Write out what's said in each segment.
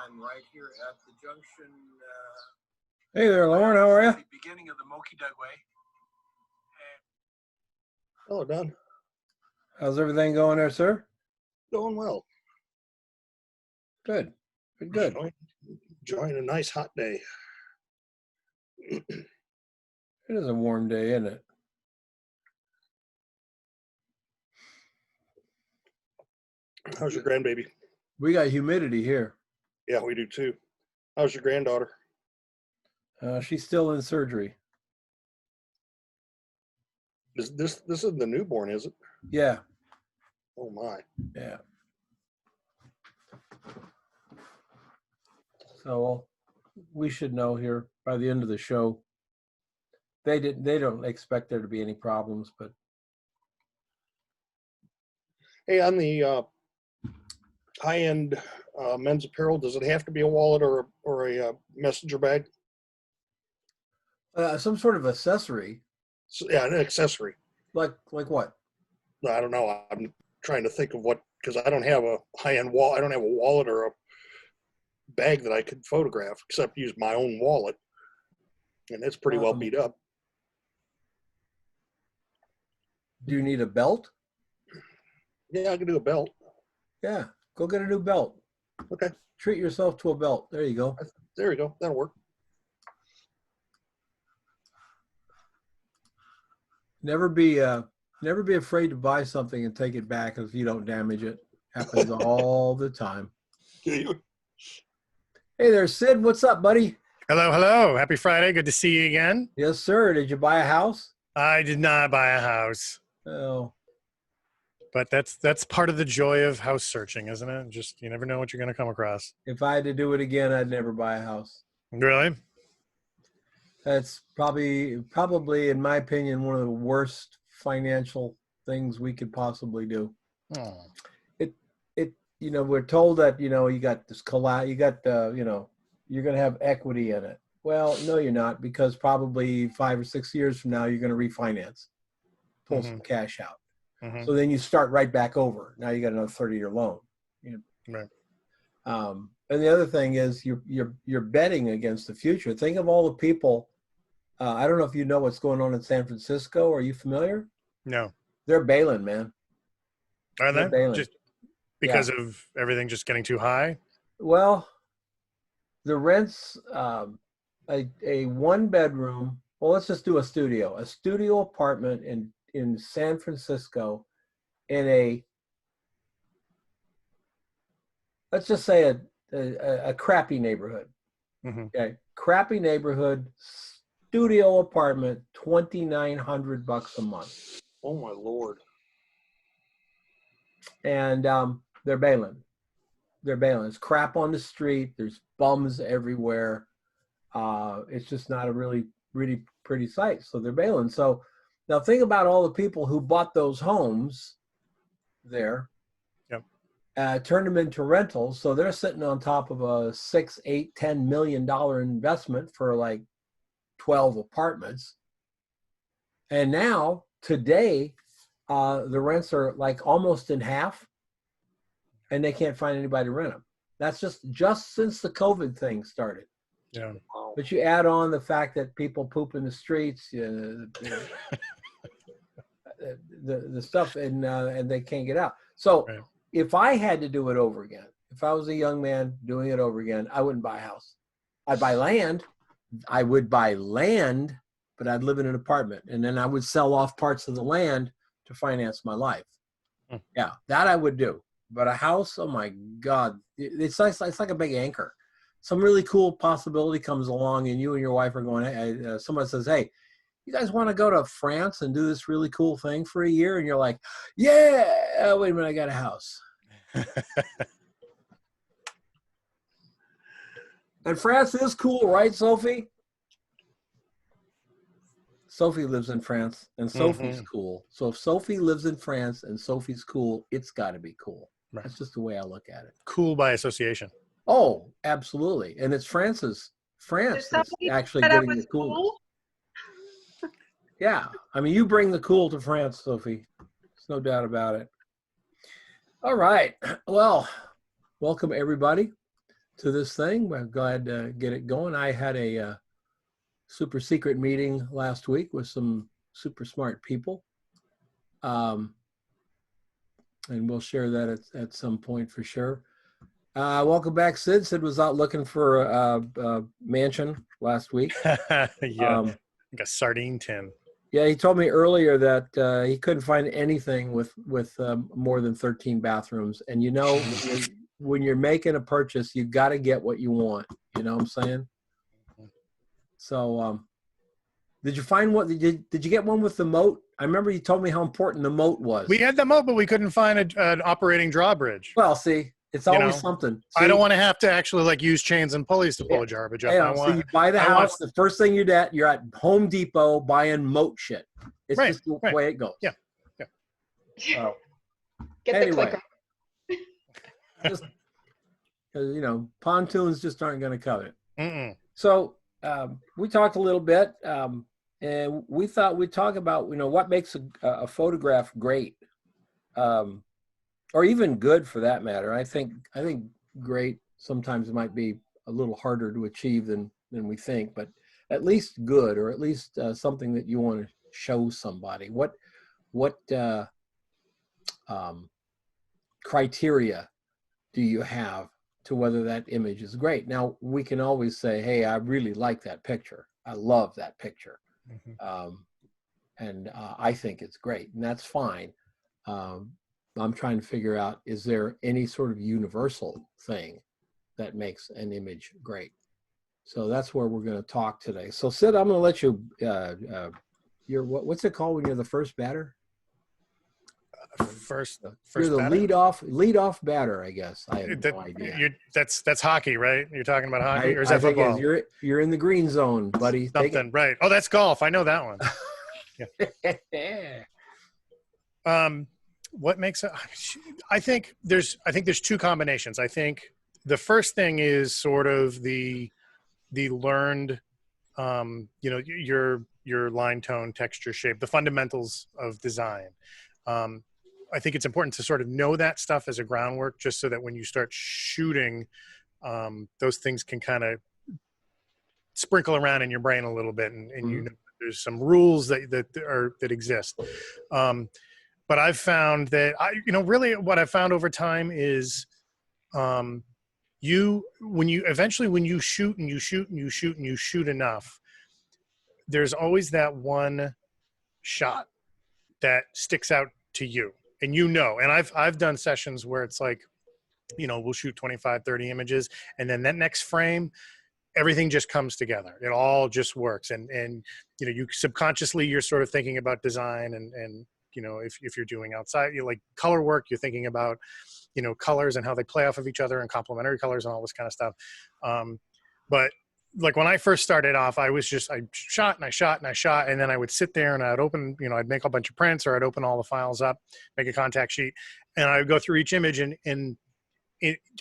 I'm right here at the junction. Hey there, Lauren. How are you? The beginning of the Moki Dugway. Hello, Don. How's everything going there, sir? Going well. Good. Good. Enjoying a nice hot day. It is a warm day, isn't it? How's your grandbaby? We got humidity here. Yeah, we do too. How's your granddaughter? She's still in surgery. This isn't the newborn, is it? Yeah. Oh my. Yeah. So we should know here by the end of the show. They don't expect there to be any problems, but Hey, on the high-end men's apparel, does it have to be a wallet or a messenger bag? some sort of accessory. Yeah, an accessory. Like what? I don't know. I'm trying to think of what, because I don't have a high-end wallet. I don't have a wallet or a bag that I could photograph, except use my own wallet, and it's pretty well beat up. Do you need a belt? Yeah, I can do a belt. Yeah, go get a new belt. Okay. Treat yourself to a belt. There you go. There you go. That'll work. Never be afraid to buy something and take it back if you don't damage it. Happens all the time. Hey there, Sid. What's up, buddy? Hello, hello. Happy Friday. Good to see you again. Yes, sir. Did you buy a house? I did not buy a house. Oh. But that's part of the joy of house searching, isn't it? Just you never know what you're going to come across. If I had to do it again, I'd never buy a house. Really? That's probably, in my opinion, one of the worst financial things we could possibly do. Oh. We're told that, you got this you're going to have equity in it. Well, no, you're not, because probably 5 or 6 years from now, you're going to refinance, pull some cash out. Mm-hmm. So then you start right back over. Now you got another 30-year loan. Right. And the other thing is you're betting against the future. Think of all the people. I don't know if you know what's going on in San Francisco. Are you familiar? No. They're bailing, man. Are They're they? bailing. Just because of everything just getting too high? Well, the rents, a 1-bedroom. Well, let's just do a studio apartment in San Francisco, in let's just say a crappy neighborhood. Mm-hmm. Okay, crappy neighborhood, studio apartment, $2,900 a month. Oh my Lord. And they're bailing. It's crap on the street. There's bums everywhere. It's just not a really, really pretty sight. So they're bailing. So now think about all the people who bought those homes there. Yep. Turned them into rentals. So they're sitting on top of a $6, $8, $10 million investment for like 12 apartments. And now today, the rents are like almost in half, and they can't find anybody to rent them. That's just since the COVID thing started. Yeah. But you add on the fact that people poop in the streets, the stuff, and they can't get out. So right. If I had to do it over again, if I was a young man doing it over again, I wouldn't buy a house. I'd buy land. I would buy land, but I'd live in an apartment, and then I would sell off parts of the land to finance my life. Yeah, that I would do. But a house, oh my God, it's like a big anchor. Some really cool possibility comes along, and you and your wife are going. Hey, someone says, "Hey, you guys want to go to France and do this really cool thing for a year?" And you're like, "Yeah." Wait a minute, I got a house. And France is cool, right, Sophie? Sophie lives in France, and Sophie's cool. So if Sophie lives in France and Sophie's cool, it's got to be cool. Right. That's just the way I look at it. Cool by association. Oh, absolutely. And it's France that's actually getting the coolness. Cool? Yeah. I mean, you bring the cool to France, Sophie. There's no doubt about it. All right. Well, welcome everybody to this thing. We're glad to get it going. I had a super secret meeting last week with some super smart people. And we'll share that at some point for sure. Welcome back, Sid. Sid was out looking for a mansion last week. Yeah, like a sardine tin. Yeah, he told me earlier that he couldn't find anything with more than 13 bathrooms. And you know, when you're making a purchase, you got to get what you want. You know what I'm saying? So, did you find what? Did you get one with the moat? I remember you told me how important the moat was. We had the moat, but we couldn't find an operating drawbridge. Well, see, it's always something. See, I don't want to have to actually like use chains and pulleys to pull a garbage up. Yeah, so you buy the house. The first thing you're at Home Depot buying moat shit. It's just the way it goes. Yeah. Get the clicker. Just, you know, pontoons just aren't going to cut it. Mm-mm. So we talked a little bit, and we thought we'd talk about, you know, what makes a photograph great, or even good for that matter. I think great sometimes might be a little harder to achieve than we think, but at least good, or at least something that you want to show somebody. What criteria do you have to whether that image is great? Now, we can always say, hey, I really like that picture. I love that picture. Mm-hmm. And I think it's great, and that's fine. I'm trying to figure out, is there any sort of universal thing that makes an image great? So that's where we're going to talk today. So Sid, I'm going to let you, what's it called when you're the first batter? First you're the batter? lead off batter, I guess. I have no idea. That's hockey, right? You're talking about hockey, or is that think football? You're in the green zone, buddy. Something, right? Oh, that's golf. I know that one. Yeah. What makes it? I think there's two combinations. I think the first thing is sort of the learned, you know, your line, tone, texture, shape, the fundamentals of design. I think it's important to sort of know that stuff as a groundwork, just so that when you start shooting, those things can kind of sprinkle around in your brain a little bit, and you know there's some rules that exist. But I've found that really what I've found over time is when you shoot and you shoot and you shoot and you shoot enough, there's always that one shot that sticks out to you. And and I've done sessions where it's like, you know, we'll shoot 25, 30 images, and then that next frame, everything just comes together. It all just works. And you know, you subconsciously, you're sort of thinking about design, and you know, if you're doing outside, you like color work, you're thinking about, you know, colors and how they play off of each other and complementary colors and all this kind of stuff. But like when I first started off, I shot and I shot and I shot, and then I would sit there and I'd open, you know, I'd make a bunch of prints, or I'd open all the files up, make a contact sheet, and I would go through each image, and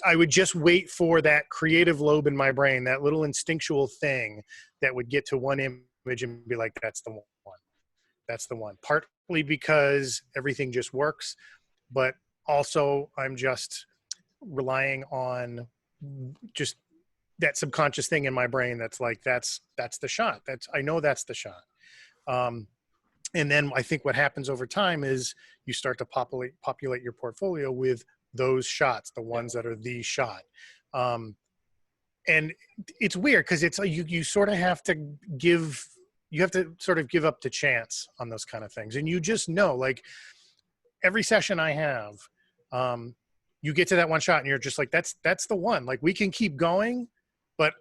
I would just wait for that creative lobe in my brain, that little instinctual thing that would get to one image and be like, that's the one. That's the one. Partly because everything just works, but also I'm just relying on just that subconscious thing in my brain that's like, that's the shot. I know that's the shot. And then I think what happens over time is you start to populate your portfolio with those shots, the ones that are the shot. And it's weird because it's you sort of have to give up to chance on those kind of things. And you just know, like every session I have, you get to that one shot and you're just like, that's the one. Like we can keep going, but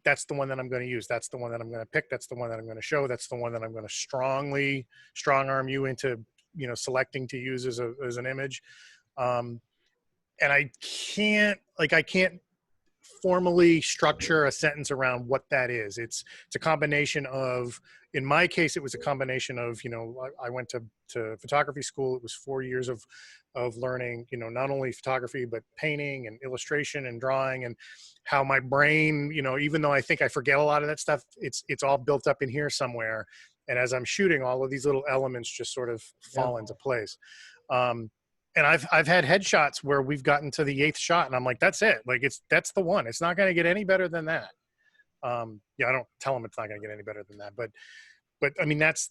that's the one that I'm going to use. That's the one that I'm going to pick. That's the one that I'm going to show. That's the one that I'm going to strong arm you into, you know, selecting to use as an image. And I can't formally structure a sentence around what that is. It's a combination of, in my case, it was a combination of, you know, I went to photography school. It was 4 years of learning, you know, not only photography, but painting and illustration and drawing, and how my brain, you know, even though I think I forget a lot of that stuff, it's all built up in here somewhere. And as I'm shooting, all of these little elements just sort of fall into place. And I've had headshots where we've gotten to the 8th shot and I'm like, that's it. Like that's the one. It's not going to get any better than that. Yeah, I don't tell them it's not going to get any better than that, but I mean, that's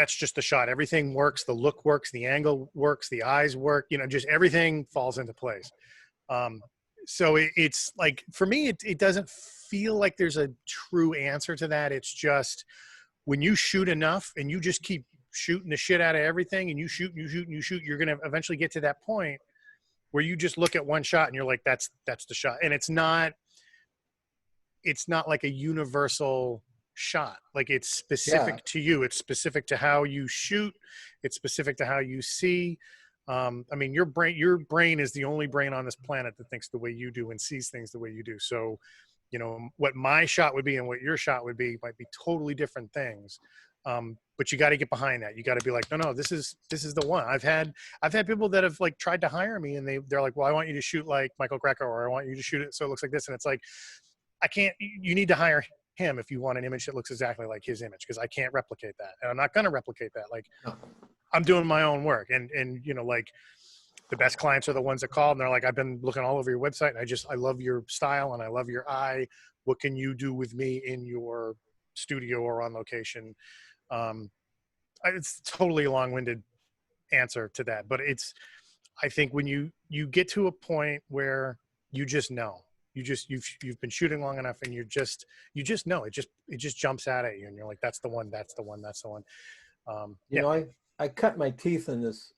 just the shot. Everything works. The look works, the angle works, the eyes work, you know, just everything falls into place. So it's like, for me, it doesn't feel like there's a true answer to that. It's just when you shoot enough and you just keep shooting the shit out of everything and you shoot and you shoot and you shoot, you're going to eventually get to that point where you just look at one shot and you're like, that's the shot. And it's not like a universal shot. Like it's specific to you. It's specific to how you shoot. It's specific to how you see. I mean, your brain is the only brain on this planet that thinks the way you do and sees things the way you do. So, you know, what my shot would be and what your shot would be might be totally different things. But you got to get behind that. You got to be like, no, this is the one. I've had people that have like tried to hire me and they're like, well, I want you to shoot like Michael Greco, or I want you to shoot it so it looks like this. And it's like, I can't, you need to hire him if you want an image that looks exactly like his image, because I can't replicate that. And I'm not going to replicate that. Like I'm doing my own work. And, you know, like the best clients are the ones that call and they're like, I've been looking all over your website and I love your style and I love your eye. What can you do with me in your studio or on location? It's totally a long-winded answer to that, but I think when you get to a point where you just know, you've been shooting long enough and you just know, it just jumps out at you and you're like, that's the one. You know, I cut my teeth in this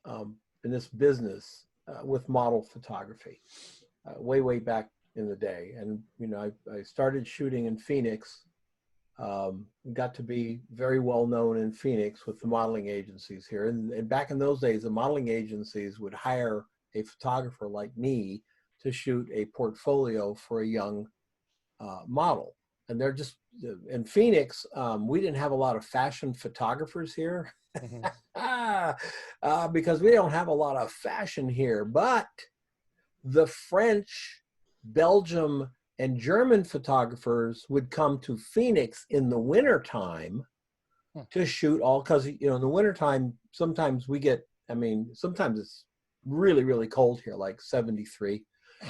business with model photography way back in the day. And, you know, I started shooting in Phoenix, got to be very well known in Phoenix with the modeling agencies here. And back in those days, the modeling agencies would hire a photographer like me to shoot a portfolio for a young model. And they're just, in Phoenix, we didn't have a lot of fashion photographers here. Mm-hmm. Because we don't have a lot of fashion here, but the French, Belgium, and German photographers would come to Phoenix in the wintertime to shoot all, because, you know, in the wintertime, sometimes we get, I mean, sometimes it's really, really cold here, like 73,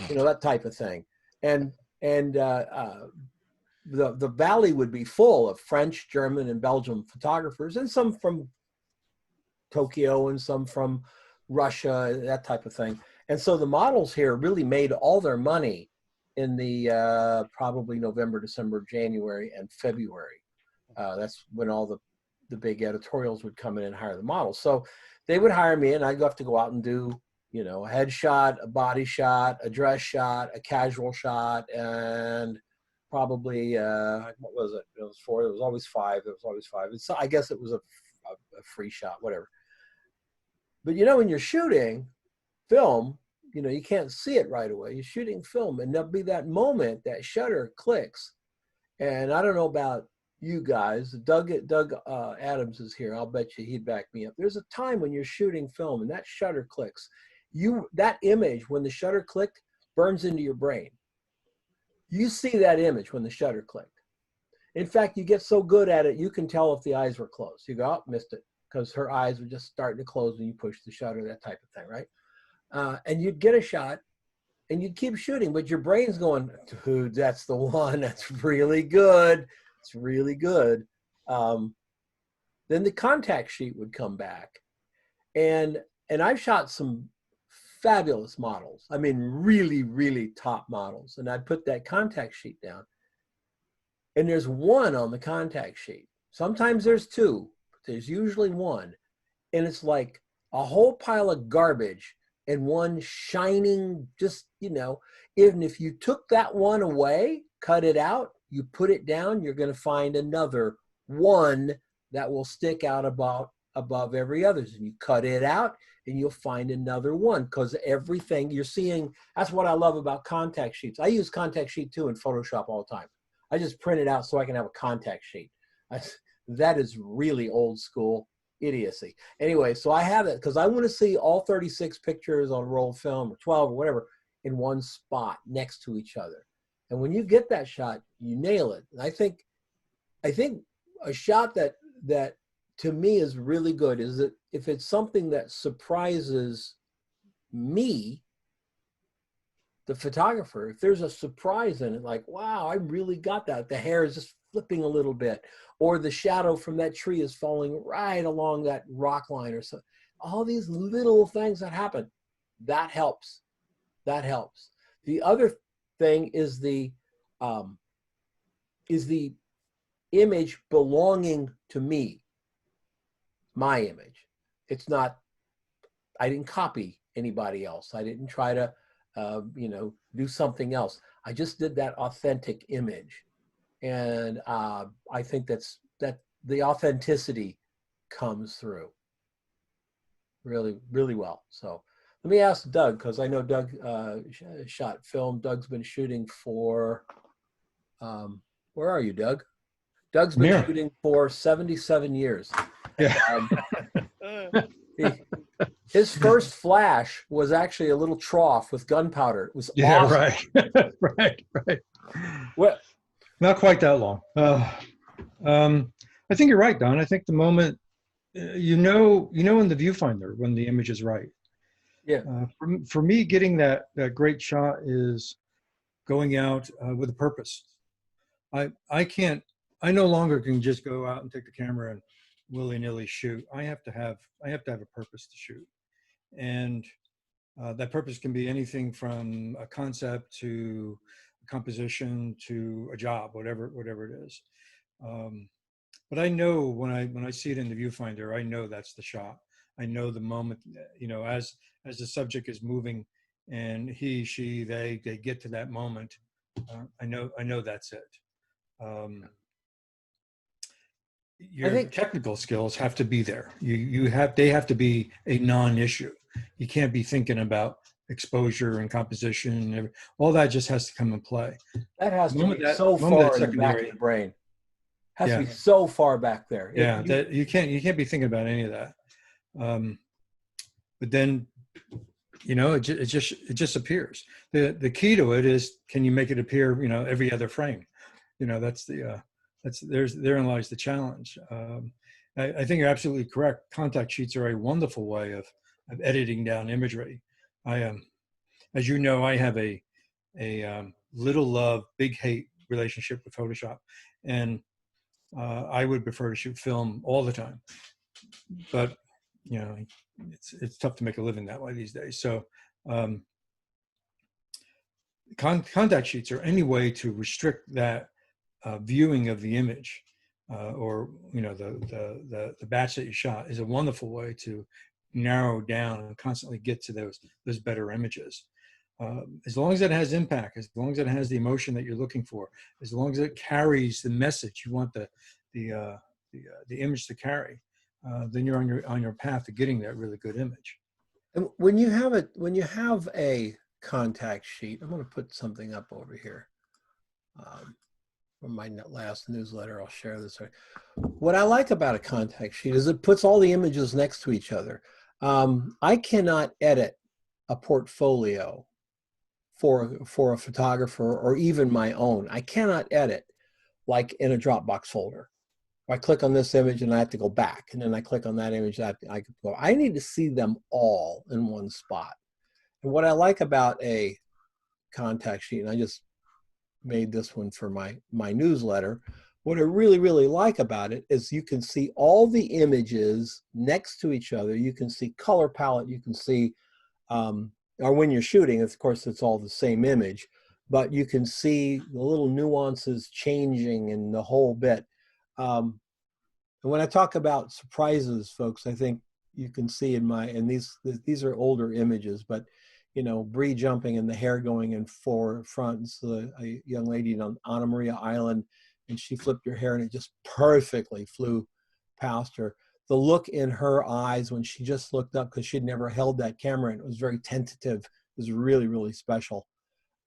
you know, that type of thing. And the valley would be full of French, German, and Belgium photographers, and some from Tokyo and some from Russia, that type of thing. And so the models here really made all their money in the probably November, December, January, and February. That's when all the big editorials would come in and hire the models. So they would hire me and I'd have to go out and do, you know, a headshot, a body shot, a dress shot, a casual shot, and probably, what was it? It was 4, it was always 5, it was always 5. So I guess it was a free shot, whatever. But, you know, when you're shooting film, you know, you can't see it right away. You're shooting film, and there'll be that moment that shutter clicks. And I don't know about you guys. Doug Adams is here. I'll bet you he'd back me up. There's a time when you're shooting film and that shutter clicks. That image, when the shutter clicked, burns into your brain. You see that image when the shutter clicked. In fact, you get so good at it, you can tell if the eyes were closed. You go, oh, missed it, because her eyes were just starting to close when you push the shutter, that type of thing, right? And you'd get a shot and you'd keep shooting, but your brain's going, dude, that's the one. That's really good. It's really good. Then the contact sheet would come back. And I've shot some fabulous models. I mean, really, really top models. And I'd put that contact sheet down. And there's one on the contact sheet. Sometimes there's 2, but there's usually one. And it's like a whole pile of garbage and one shining, just, you know, even if you took that one away, cut it out, you put it down, you're going to find another one that will stick out above every others. And you cut it out and you'll find another one, because everything you're seeing, that's what I love about contact sheets. I use contact sheet too in Photoshop all the time. I just print it out so I can have a contact sheet. That is really old school idiocy. Anyway, so I have it because I want to see all 36 pictures on roll film, or 12 or whatever, in one spot next to each other. And when you get that shot, you nail it. And I think a shot that to me is really good is that if it's something that surprises me, the photographer, if there's a surprise in it, like, wow, I really got that. The hair is just flipping a little bit, or the shadow from that tree is falling right along that rock line or so. All these little things that happen, that helps. That helps. The other thing is the image belonging to me, my image. It's not, I didn't copy anybody else. I didn't try to, do something else. I just did that authentic image. And I think that the authenticity comes through really, really well. So let me ask Doug, because I know Doug shot film. Doug's been shooting for, where are you, Doug? Doug's been shooting for 77 years. Yeah. His first flash was actually a little trough with gunpowder. It was awesome. Right. Well, not quite that long. I think you're right, Don. I think the moment, in the viewfinder when the image is right. Yeah. For me, getting that great shot is going out with a purpose. I no longer can just go out and take the camera and willy-nilly shoot. I have to have a purpose to shoot. And that purpose can be anything from a concept to a composition to a job, whatever it is. But I know when I see it in the viewfinder, I know that's the shot. I know the moment, as the subject is moving and he, she, they get to that moment. I know that's it. Your technical skills have to be there. They have to be a non-issue. You can't be thinking about exposure and composition and all that. Just has to come in play. That has to be so far in the back of the brain. Has to be so far back there. Yeah, that you can't be thinking about any of that. But then, it just appears. The key to it is, can you make it appear, every other frame? Therein lies the challenge. I think you're absolutely correct. Contact sheets are a wonderful way of editing down imagery. As you know, I have a little love, big hate relationship with Photoshop, and I would prefer to shoot film all the time. But it's tough to make a living that way these days. So contact sheets are any way to restrict that viewing of the image, or the batch that you shot is a wonderful way to narrow down and constantly get to those better images. As long as it has impact, as long as it has the emotion that you're looking for, as long as it carries the message you want the image to carry, then you're on your path to getting that really good image. And when you have a contact sheet, I'm going to put something up over here. From my last newsletter, I'll share this. What I like about a contact sheet is it puts all the images next to each other. I cannot edit a portfolio for a photographer, or even my own. I cannot edit like in a Dropbox folder. I click on this image and I have to go back, and then I click on that image. I need to see them all in one spot. And what I like about a contact sheet, and I just made this one for my newsletter, what I really, really like about it is you can see all the images next to each other. You can see color palette. You can see, or when you're shooting, of course, it's all the same image, but you can see the little nuances changing and the whole bit. And when I talk about surprises, folks, I think you can see and these are older images, but Bree jumping and the hair going in front. So a young lady on Anna Maria Island, and she flipped her hair and it just perfectly flew past her. The look in her eyes when she just looked up, because she'd never held that camera, and it was very tentative. It was really, really special.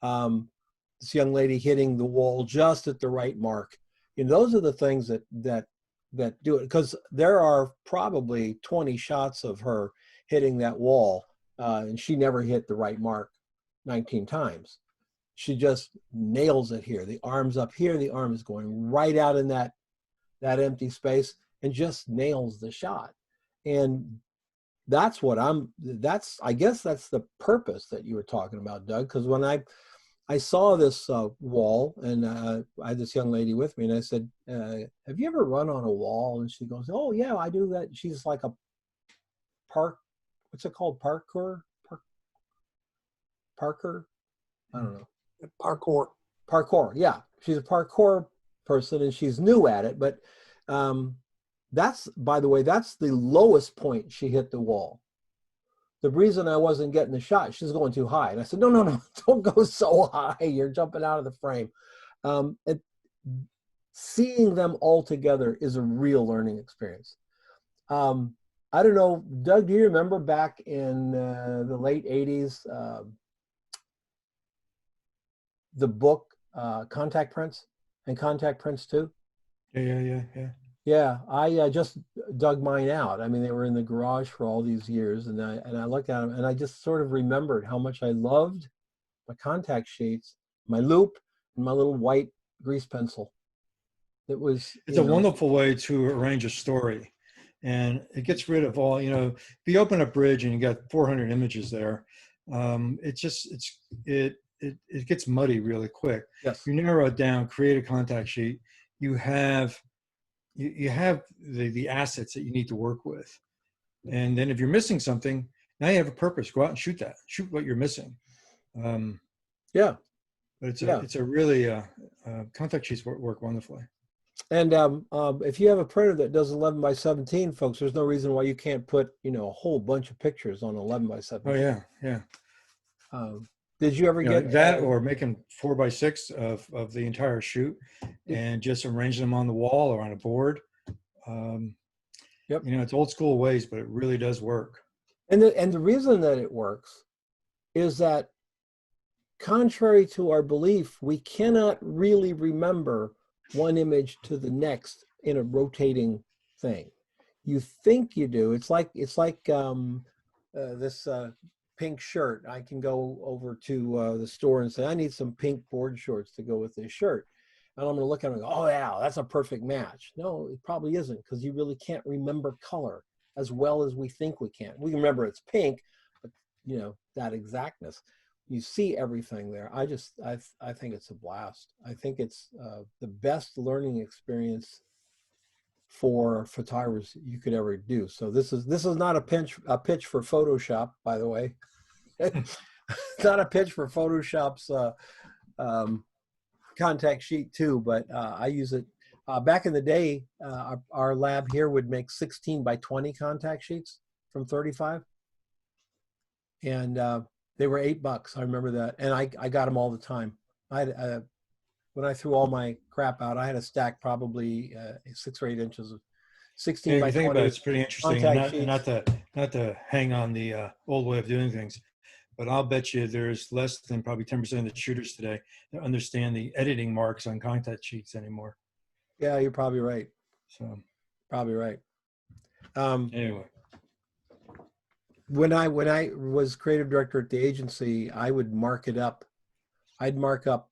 This young lady hitting the wall just at the right mark. Those are the things that do it, because there are probably 20 shots of her hitting that wall. And she never hit the right mark 19 times. She just nails it here. The arm's up here. The arm is going right out in that empty space and just nails the shot. And that's what I guess that's the purpose that you were talking about, Doug, because when I saw this wall, and I had this young lady with me, and I said, have you ever run on a wall? And she goes, oh yeah, I do that. She's like a what's it called? Parker? I don't know. Parkour, yeah. She's a parkour person, and she's new at it, but that's, by the way, that's the lowest point she hit the wall. The reason I wasn't getting the shot, she's going too high. And I said, no, don't go so high. You're jumping out of the frame. Seeing them all together is a real learning experience. I don't know, Doug, do you remember back in the late 80s, the book Contact Prints and Contact Prints 2? Yeah. Yeah, I just dug mine out. I mean, they were in the garage for all these years, and I looked at them, and I just sort of remembered how much I loved my contact sheets, my loop, and my little white grease pencil. It's a wonderful way to arrange a story, and it gets rid of all, if you open a bridge and you got 400 images there, it gets muddy really quick. Yes. You narrow it down, create a contact sheet. You have the assets that you need to work with. And then if you're missing something, now you have a purpose. Go out and shoot what you're missing. Yeah. But it's a really, contact sheets work wonderfully. And if you have a printer that does 11 by 17, folks, there's no reason why you can't put, a whole bunch of pictures on 11 by 17. Oh yeah. Did you ever get that, or making 4 by 6 of the entire shoot and just arranging them on the wall or on a board? Yep. It's old school ways, but it really does work. And the reason that it works is that, contrary to our belief, we cannot really remember one image to the next in a rotating thing. You think you do. It's like this pink shirt. I can go over to the store and say, I need some pink board shorts to go with this shirt. And I'm going to look at them and go, oh yeah, that's a perfect match. No, it probably isn't, because you really can't remember color as well as we think we can. We can remember it's pink, but that exactness. You see everything there. I think it's a blast. I think it's the best learning experience for photographers you could ever do. So this is not a pitch for Photoshop, by the way. It's not a pitch for Photoshop's contact sheet too, but I use it. Back in the day, our lab here would make 16 by 20 contact sheets from 35. And they were $8. I remember that. And I got them all the time. When I threw all my crap out, I had a stack probably 6 or 8 inches of 16 by 20. Think about it, it's pretty interesting. Not to hang on the old way of doing things, but I'll bet you there's less than probably 10% of the shooters today that understand the editing marks on contact sheets anymore. Yeah, you're probably right. So probably right. Anyway. When I was creative director at the agency, I would mark it up. I'd mark up.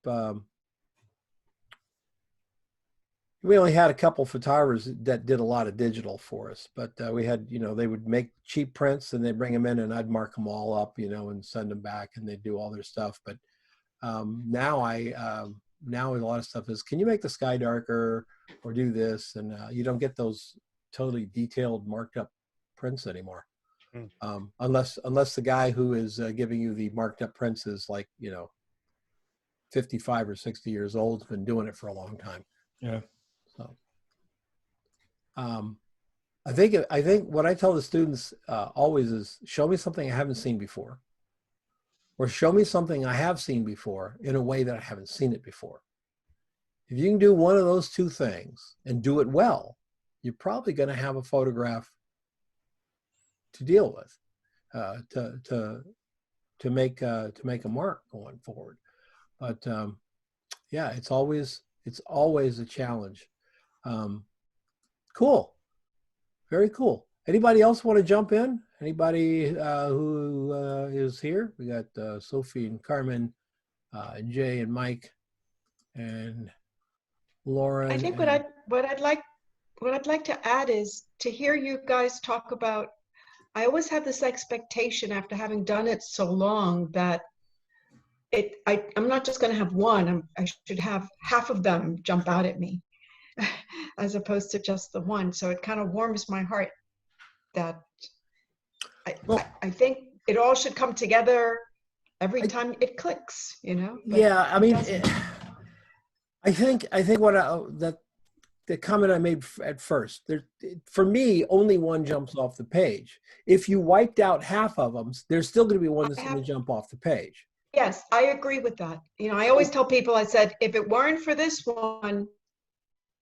We only had a couple photographers that did a lot of digital for us, but we had, they would make cheap prints and they'd bring them in, and I'd mark them all up, and send them back, and they'd do all their stuff. But now a lot of stuff is, can you make the sky darker or do this? And you don't get those totally detailed marked up prints anymore. Unless the guy who is giving you the marked up prints is like, 55 or 60 years old, has been doing it for a long time. Yeah. So, I think what I tell the students always is, show me something I haven't seen before, or show me something I have seen before in a way that I haven't seen it before. If you can do one of those two things and do it well, you're probably going to have a photograph to deal with, to make a mark going forward. But yeah, it's always a challenge. Cool, very cool. Anybody else want to jump in? Anybody who is here? We got Sophie and Carmen, Jay and Mike, and Lauren. I think what I'd like to add is to hear you guys talk about I always have this expectation after having done it so long that I'm not just going to have one. I should have half of them jump out at me as opposed to just the one. So it kind of warms my heart that I think it all should come together every time it clicks, you know? But yeah, I mean, doesn't. I think the comment I made at first, for me, only one jumps off the page. If you wiped out half of them, there's still going to be one that's going to jump off the page. Yes, I agree with that. You know, I always tell people, I said, if it weren't for this one,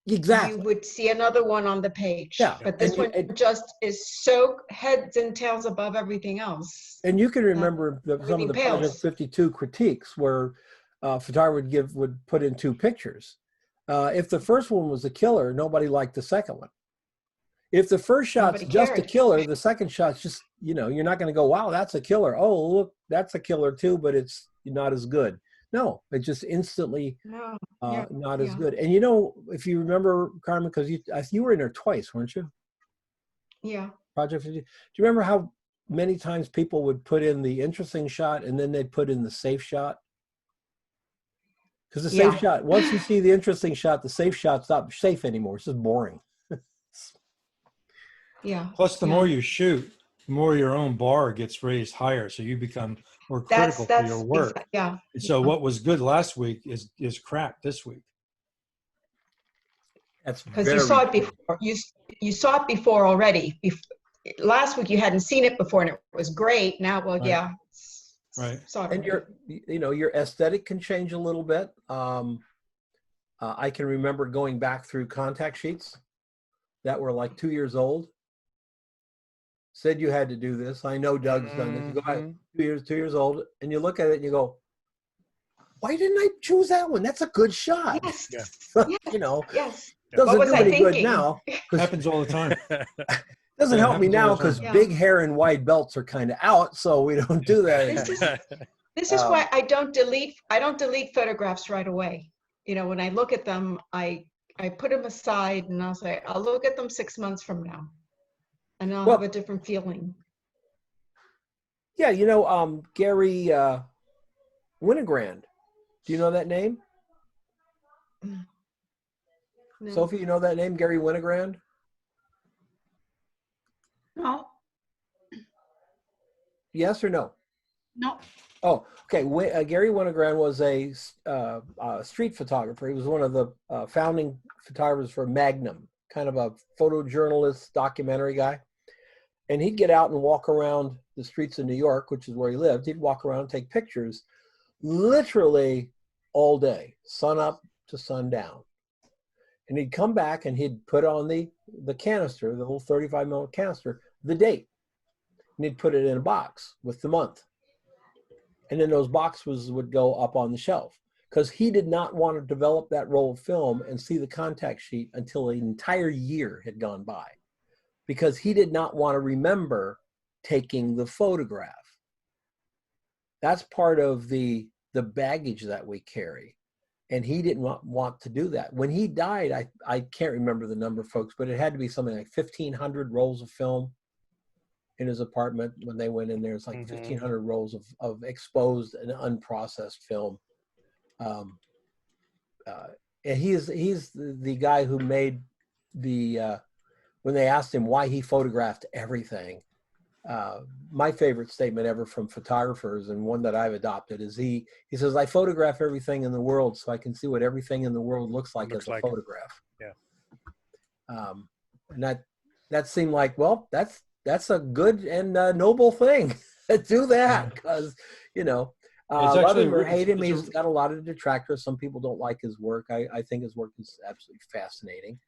Exactly. you would see another one on the page. Yeah. But this one just is so heads and tails above everything else. And you can remember some of the pales. Project 52 critiques where photographer would put in 2 pictures. If the first one was a killer, nobody liked the second one. If the first shot's just a killer, the second shot's just, you know, you're not going to go, wow, that's a killer. Oh, look, that's a killer too, but it's not as good. No, it just instantly not as good. And you know, if you remember, Carmen, because you were in there twice, weren't you? Yeah. Project 50. Do you remember how many times people would put in the interesting shot and then they'd put in the safe shot? Because the safe shot, once you see the interesting shot, the safe shot's not safe anymore. It's just boring. Yeah. Plus, the more you shoot, the more your own bar gets raised higher. So you become more critical for your work. Yeah. And so what was good last week is crap this week. That's because you saw it before. You saw it before already. Last week you hadn't seen it before, and it was great. Now, well, Right. yeah. Right. And your aesthetic can change a little bit. I can remember going back through contact sheets that were like 2 years old. Said you had to do this. I know Doug's done this. You go back 2 years old, and you look at it and you go, why didn't I choose that one? That's a good shot. Yes. Yeah. You know, yes. Doesn't do any good now. Happens all the time. Doesn't help me now because Yeah. big hair and wide belts are kind of out, so we don't do that anymore. This is why I don't delete photographs right away. You know, when I look at them, I put them aside and I'll say, I'll look at them 6 months from now and I'll have a different feeling. Yeah, you know, Gary Winogrand. Do you know that name? No. Sophie, you know that name, Gary Winogrand? No, Yes or no? no. Oh, okay. Gary Winogrand was a street photographer. He was one of the founding photographers for Magnum, kind of a photojournalist, documentary guy. And he'd get out and walk around the streets of New York, which is where he lived. He'd walk around and take pictures literally all day, sun up to sundown. And he'd come back and he'd put on the canister, the little 35 ml canister, the date. And he'd put it in a box with the month. And then those boxes would go up on the shelf because he did not want to develop that roll of film and see the contact sheet until an entire year had gone by, because he did not want to remember taking the photograph. That's part of the baggage that we carry. And he didn't want to do that. When he died, I can't remember the number, folks, but it had to be something like 1,500 rolls of film in his apartment. When they went in there, it's like 1,500 rolls of exposed and unprocessed film. And he's the guy who made when they asked him why he photographed everything, my favorite statement ever from photographers, and one that I've adopted, is he says, I photograph everything in the world so I can see what everything in the world looks like as a photograph. Yeah. And that seemed like, well, that's a good and noble thing. Do that, because, you know, love him or hate him, he's got a lot of detractors. Some people don't like his work. I think his work is absolutely fascinating.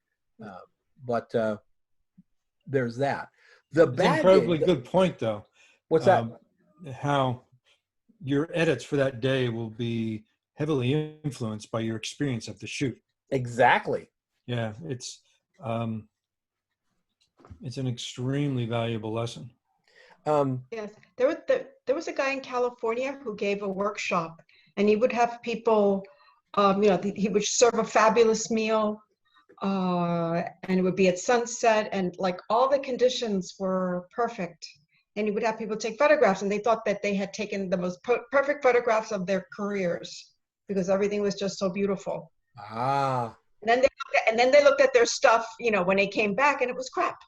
But there's that. It's an incredibly good point, though. What's that? How your edits for that day will be heavily influenced by your experience of the shoot. Exactly. Yeah, it's an extremely valuable lesson. Yes, there was a guy in California who gave a workshop, and he would have people, he would serve a fabulous meal, and it would be at sunset, and like all the conditions were perfect. and he would have people take photographs, and they thought that they had taken the most perfect photographs of their careers because everything was just so beautiful. Ah, And then they looked at their stuff, you know, when they came back, and it was crap.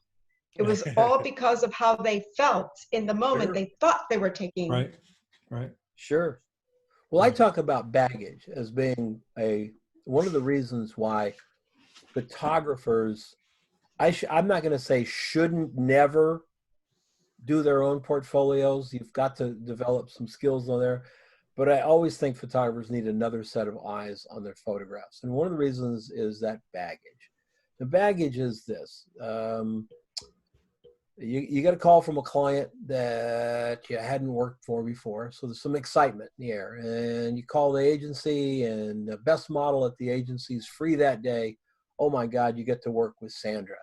It was all because of how they felt in the moment. Sure. They thought they were taking. Right. Right. sure. Well, I talk about baggage as being one of the reasons why photographers, I'm not going to say shouldn't never do their own portfolios. You've got to develop some skills on there. But I always think photographers need another set of eyes on their photographs. And one of the reasons is that baggage. The baggage is this. You got a call from a client that you hadn't worked for before. So there's some excitement in the air. And you call the agency, and the best model at the agency is free that day. Oh my God, you get to work with Sandra.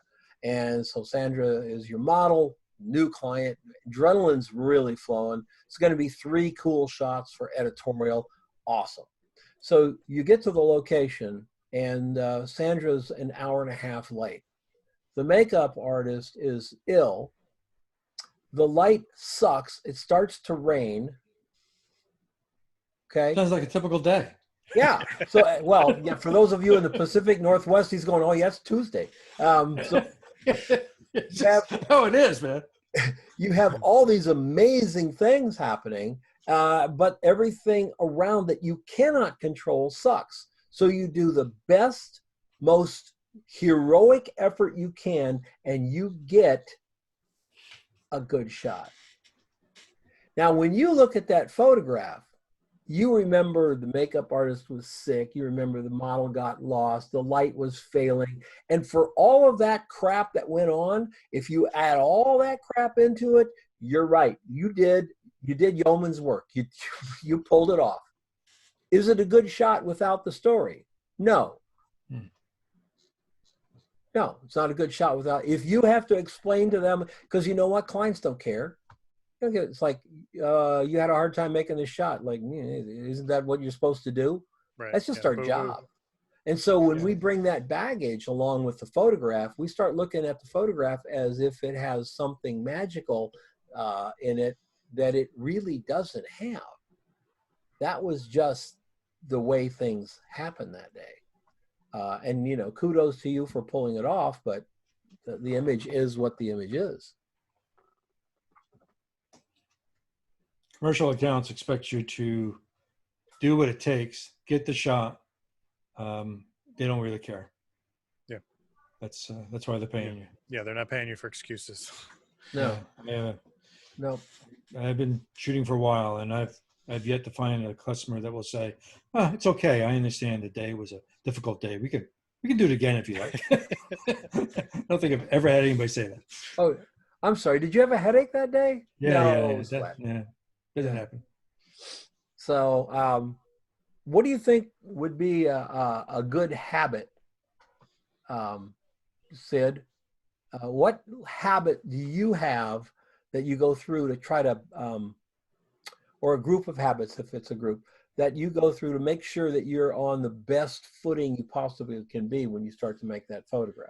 And so Sandra is your model, new client. Adrenaline's really flowing. It's going to be 3 cool shots for editorial. Awesome. So you get to the location, and Sandra's an hour and a half late. The makeup artist is ill. The light sucks. It starts to rain. Okay. Sounds like a typical day. Yeah. So, well, yeah, for those of you in the Pacific Northwest, he's going, oh, yeah, it's Tuesday. So it is, man. you have all these amazing things happening, but everything around that you cannot control sucks. So you do the best, most heroic effort you can, and you get a good shot. Now, when you look at that photograph, you remember the makeup artist was sick. You remember the model got lost. The light was failing. And for all of that crap that went on, if you add all that crap into it, you're right. You did yeoman's work. You pulled it off. Is it a good shot without the story? No. No, it's not a good shot without. If you have to explain to them, because you know what? Clients don't care. It's like you had a hard time making this shot. Like, isn't that what you're supposed to do? Right. That's just our job. And so when we bring that baggage along with the photograph, we start looking at the photograph as if it has something magical in it that it really doesn't have. That was just the way things happened that day. And, kudos to you for pulling it off, but the image is what the image is. Commercial accounts expect you to do what it takes, get the shot. They don't really care. Yeah. That's why they're paying you. Yeah, they're not paying you for excuses. No. Yeah. No. I've been shooting for a while, and I've yet to find a customer that will say, "Oh, it's okay. I understand the day was a difficult day. We can do it again if you like." I don't think I've ever had anybody say that. Oh, I'm sorry. Did you have a headache that day? Yeah. No, Doesn't happen. So, what do you think would be a good habit, Sid? What habit do you have that you go through to try to, or a group of habits, if it's a group, that you go through to make sure that you're on the best footing you possibly can be when you start to make that photograph?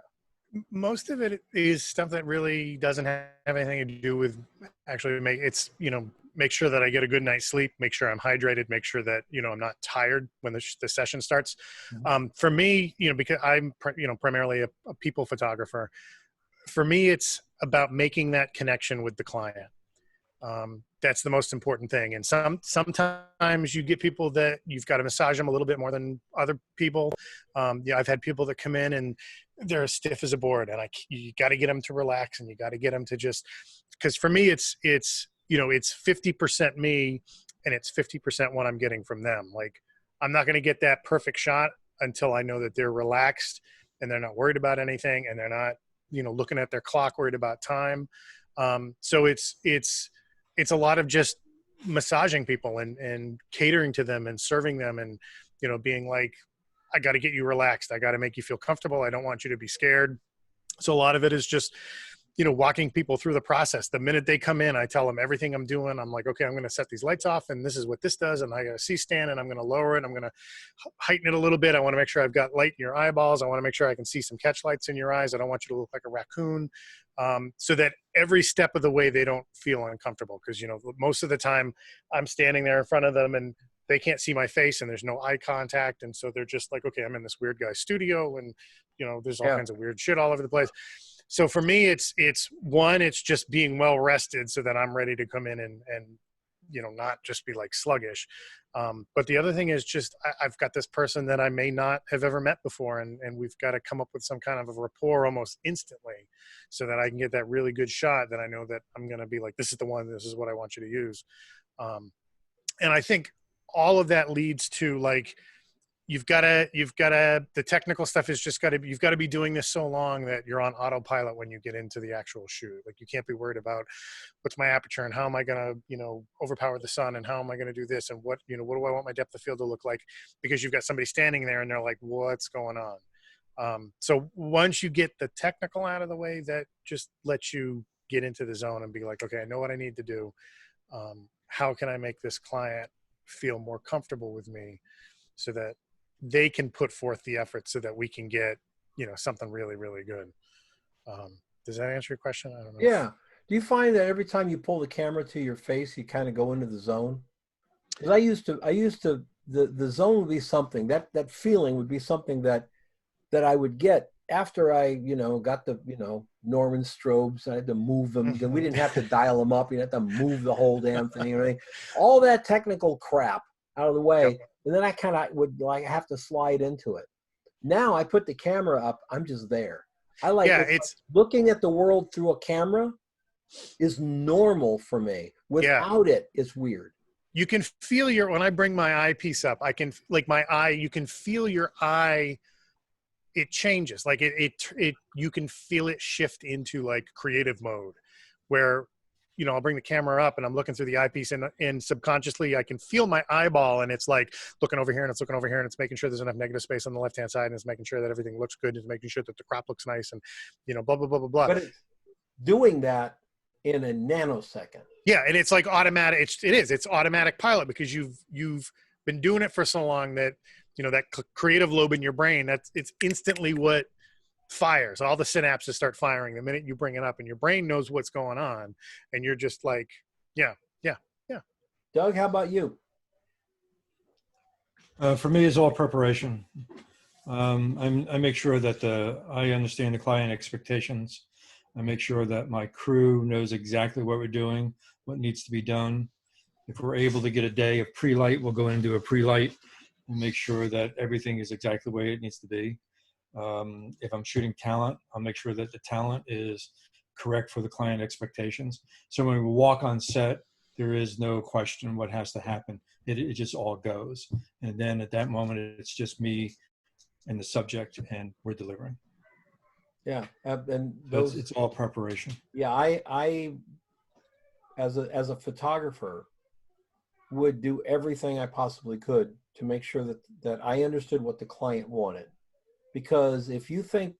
Most of it is stuff that really doesn't have anything to do with actually make sure that I get a good night's sleep, make sure I'm hydrated, make sure that, I'm not tired when the session starts. For me, because I'm, primarily a people photographer, for me, it's about making that connection with the client. That's the most important thing. And sometimes you get people that you've got to massage them a little bit more than other people. I've had people that come in and they're as stiff as a board, and you got to get them to relax, and you got to get them to just, because for me, it's 50% me and it's 50% what I'm getting from them. Like, I'm not going to get that perfect shot until I know that they're relaxed and they're not worried about anything, and they're not, looking at their clock, worried about time. So it's a lot of just massaging people and catering to them and serving them, and, being like, I got to get you relaxed. I got to make you feel comfortable. I don't want you to be scared. So a lot of it is just, walking people through the process. The minute they come in, I tell them everything I'm doing. I'm like, okay, I'm going to set these lights off, and this is what this does. And I got a C-stand, and I'm going to lower it. I'm going to heighten it a little bit. I want to make sure I've got light in your eyeballs. I want to make sure I can see some catch lights in your eyes. I don't want you to look like a raccoon. so that every step of the way they don't feel uncomfortable. Because, you know, most of the time I'm standing there in front of them and they can't see my face and there's no eye contact. And so they're just like, okay, I'm in this weird guy's studio and, you know, there's all kinds of weird shit all over the place. So for me, it's just being well rested so that I'm ready to come in and you know, not just be like sluggish. But the other thing is just, I've got this person that I may not have ever met before, and we've got to come up with some kind of a rapport almost instantly so that I can get that really good shot that I know that I'm going to be like, this is the one, this is what I want you to use. And I think all of that leads to like, the technical stuff is just you've got to be doing this so long that you're on autopilot when you get into the actual shoot. Like you can't be worried about what's my aperture and how am I going to, you know, overpower the sun and how am I going to do this and what, you know, what do I want my depth of field to look like? Because you've got somebody standing there and they're like, what's going on? So once you get the technical out of the way, that just lets you get into the zone and be like, okay, I know what I need to do. How can I make this client feel more comfortable with me so that they can put forth the effort so that we can get, you know, something really, really good. Does that answer your question? I don't know. Yeah. Do you find that every time you pull the camera to your face, you kind of go into the zone? Because I used to, the zone would be something, that feeling would be something that I would get after I, you know, got the, you know, Norman strobes. I had to move them. We didn't have to dial them up. You had to move the whole damn thing. And everything. All that technical crap out of the way. Yep. And then I kind of would like have to slide into it. Now I put the camera up. I'm just there. I like it's looking at the world through a camera is normal for me. Without it, it's weird. You can feel when I bring my eyepiece up, I can like my eye, you can feel your eye. It changes. Like you can feel it shift into like creative mode where, you know, I'll bring the camera up and I'm looking through the eyepiece and subconsciously I can feel my eyeball and it's like looking over here and it's looking over here and it's making sure there's enough negative space on the left-hand side and it's making sure that everything looks good and it's making sure that the crop looks nice and, you know, blah, blah, blah, blah, blah. But it's doing that in a nanosecond. Yeah. And it's like automatic. It's automatic pilot because you've been doing it for so long that, you know, that creative lobe in your brain, it's instantly what fires. All the synapses start firing the minute you bring it up and your brain knows what's going on and you're just like, yeah. Doug, how about you? For me, it's all preparation. I make sure that I understand the client expectations. I make sure that my crew knows exactly what we're doing, what needs to be done. If we're able to get a day of pre-light, we'll go in and do a pre-light and make sure that everything is exactly the way it needs to be. If I'm shooting talent, I'll make sure that the talent is correct for the client expectations. So when we walk on set, there is no question what has to happen. It just all goes. And then at that moment, it's just me and the subject and we're delivering. Yeah. And so it's all preparation. Yeah. I as a photographer would do everything I possibly could to make sure that I understood what the client wanted. Because if you think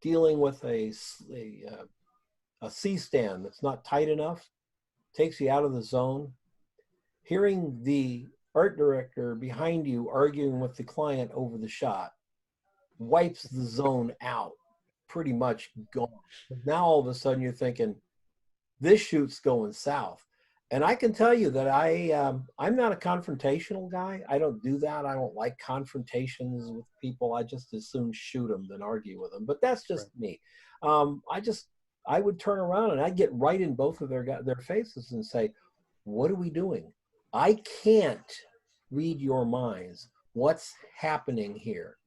dealing with a C-stand that's not tight enough takes you out of the zone, hearing the art director behind you arguing with the client over the shot wipes the zone out, pretty much gone. Now all of a sudden you're thinking, this shoot's going south. And I can tell you that I'm not a confrontational guy. I don't do that. I don't like confrontations with people. I just as soon shoot them than argue with them. But that's just me. I would turn around and I'd get right in both of their faces and say, what are we doing? I can't read your minds. What's happening here?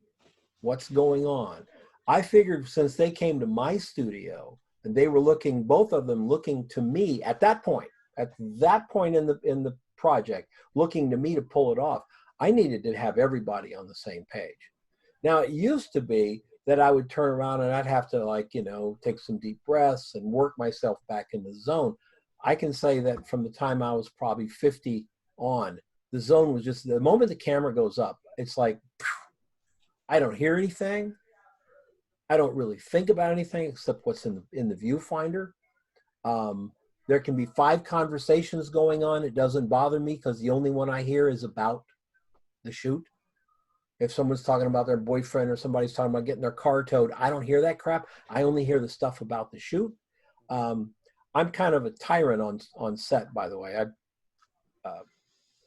What's going on? I figured since they came to my studio and they were both of them looking to me at that point in the project, looking to me to pull it off, I needed to have everybody on the same page. Now, it used to be that I would turn around and I'd have to take some deep breaths and work myself back in the zone. I can say that from the time I was probably 50 on, the zone was just, the moment the camera goes up, it's like, I don't hear anything. I don't really think about anything except what's in the viewfinder. There can be 5 conversations going on. It doesn't bother me because the only one I hear is about the shoot. If someone's talking about their boyfriend or somebody's talking about getting their car towed, I don't hear that crap. I only hear the stuff about the shoot. I'm kind of a tyrant on set, by the way.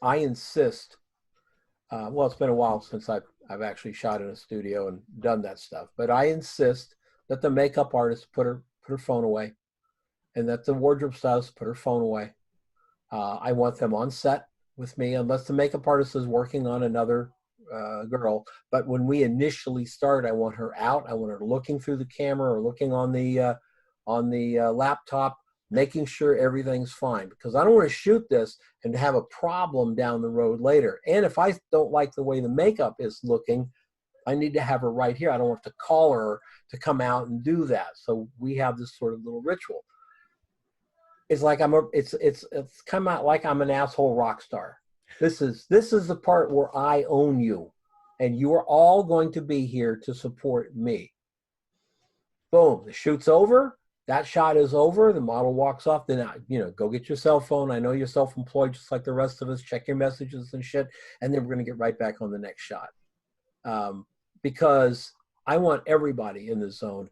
I insist. Well, it's been a while since I've actually shot in a studio and done that stuff, but I insist that the makeup artist put her phone away, and that the wardrobe stylist put her phone away. I want them on set with me, unless the makeup artist is working on another girl. But when we initially start, I want her out. I want her looking through the camera or looking on the laptop, making sure everything's fine, because I don't want to shoot this and have a problem down the road later. And if I don't like the way the makeup is looking, I need to have her right here. I don't want to call her to come out and do that. So we have this sort of little ritual. It's like it's come out like I'm an asshole rock star. This is the part where I own you, and you are all going to be here to support me. Boom, the shoot's over. That shot is over. The model walks off. Then, go get your cell phone. I know you're self-employed just like the rest of us. Check your messages and shit. And then we're going to get right back on the next shot. Because I want everybody in the zone.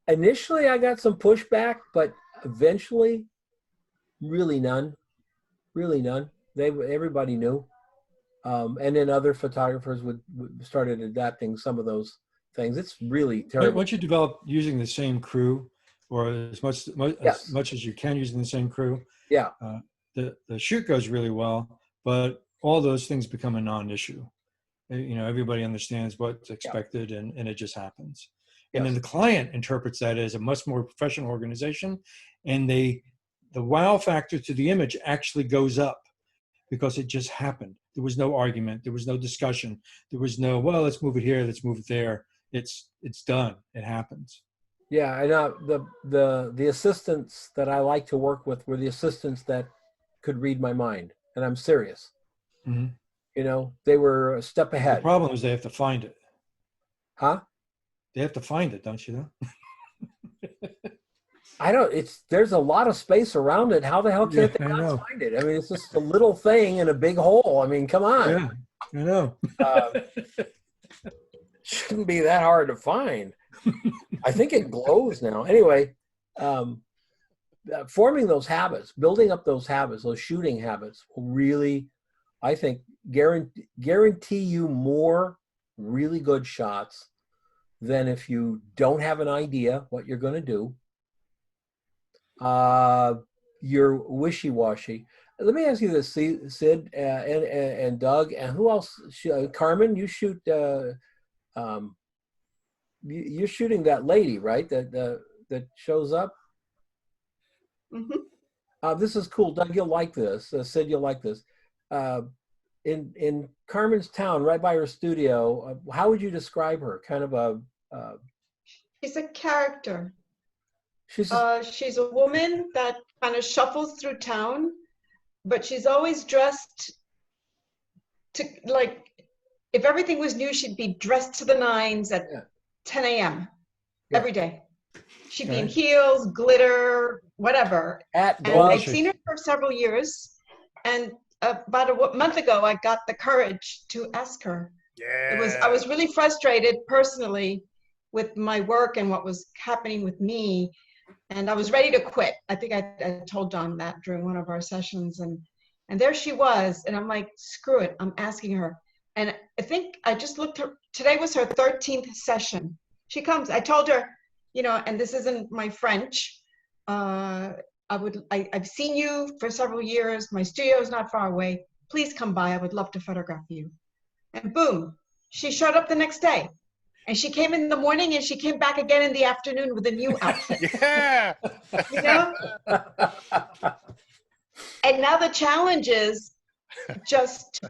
Initially, I got some pushback, but eventually, really none. Really none. Everybody knew. And then other photographers would started adapting some of those things. It's really terrible. Once you develop using the same crew, or as much as you can using the same crew, yeah, the shoot goes really well, but all those things become a non-issue. Everybody understands what's expected, and it just happens. And then the client interprets that as a much more professional organization, and the wow factor to the image actually goes up because it just happened. There was no argument. There was no discussion. There was no, well, let's move it here. Let's move it there. It's done. It happens. Yeah, and the assistants that I like to work with were the assistants that could read my mind, and I'm serious. Mm-hmm. They were a step ahead. The problem is they have to find it. Huh? They have to find it, don't you know? There's a lot of space around it. How the hell can't they not find it? I mean, it's just a little thing in a big hole. I mean, come on. Yeah, I know. Shouldn't be that hard to find. I think it glows now. Anyway, forming those habits, building up those habits, those shooting habits will really, I think, guarantee you more really good shots than if you don't have an idea what you're going to do. You're wishy-washy. Let me ask you this, Sid and Doug, and who else? Carmen, you shoot. You're shooting that lady, right? That shows up. Mm-hmm. This is cool, Doug. You'll like this. Sid, you'll like this. In Carmen's town, right by her studio, how would you describe her? Kind of a. She's a character. She's a woman that kind of shuffles through town, but she's always dressed to, like, if everything was new, she'd be dressed to the nines at 10 a.m. every day. She'd be in heels, glitter, whatever. And I've seen her for several years. And about a month ago, I got the courage to ask her. Yeah. I was really frustrated personally with my work and what was happening with me. And I was ready to quit. I think I told John that during one of our sessions. And there she was. And I'm like, screw it. I'm asking her. And I think I just looked her, today was her 13th session. She comes, I told her, and this isn't my French. I've seen you for several years. My studio is not far away. Please come by. I would love to photograph you. And boom, she showed up the next day. And she came in the morning and she came back again in the afternoon with a new outfit. Yeah. And now the challenge is just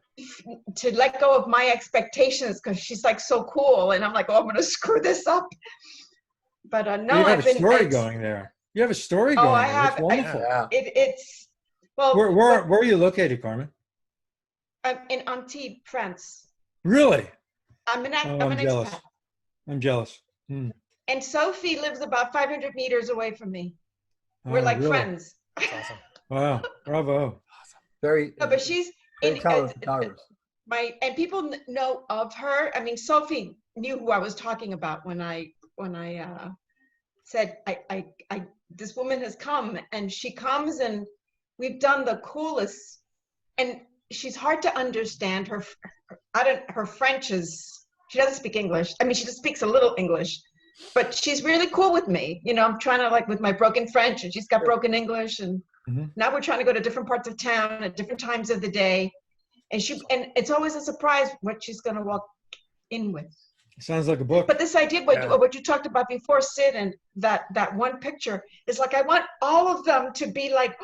to let go of my expectations, because she's like so cool. And I'm like, oh, I'm going to screw this up. But no, you have a story going there. You have a story going. I have. It's wonderful. It's well. Where are you located, Carmen? I'm in Antibes, France. Really? I'm an jealous. expat. I'm jealous. And Sophie lives about 500 meters away from me. We're like really? friends. That's awesome. Wow, bravo. very. No, but she's very talented photographers. and people know of her. I mean, Sophie knew who I was talking about when I said, this woman has come, and she comes, and we've done the coolest, and she's hard to understand. Her French is, she doesn't speak English. I mean, she just speaks a little English, but she's really cool with me. You know, I'm trying to, like, with my broken French, and she's got broken English, and now we're trying to go to different parts of town at different times of the day. And it's always a surprise what she's going to walk in with. Sounds like a book. But this idea, what you talked about before, Sid, and that one picture is like, I want all of them to be like,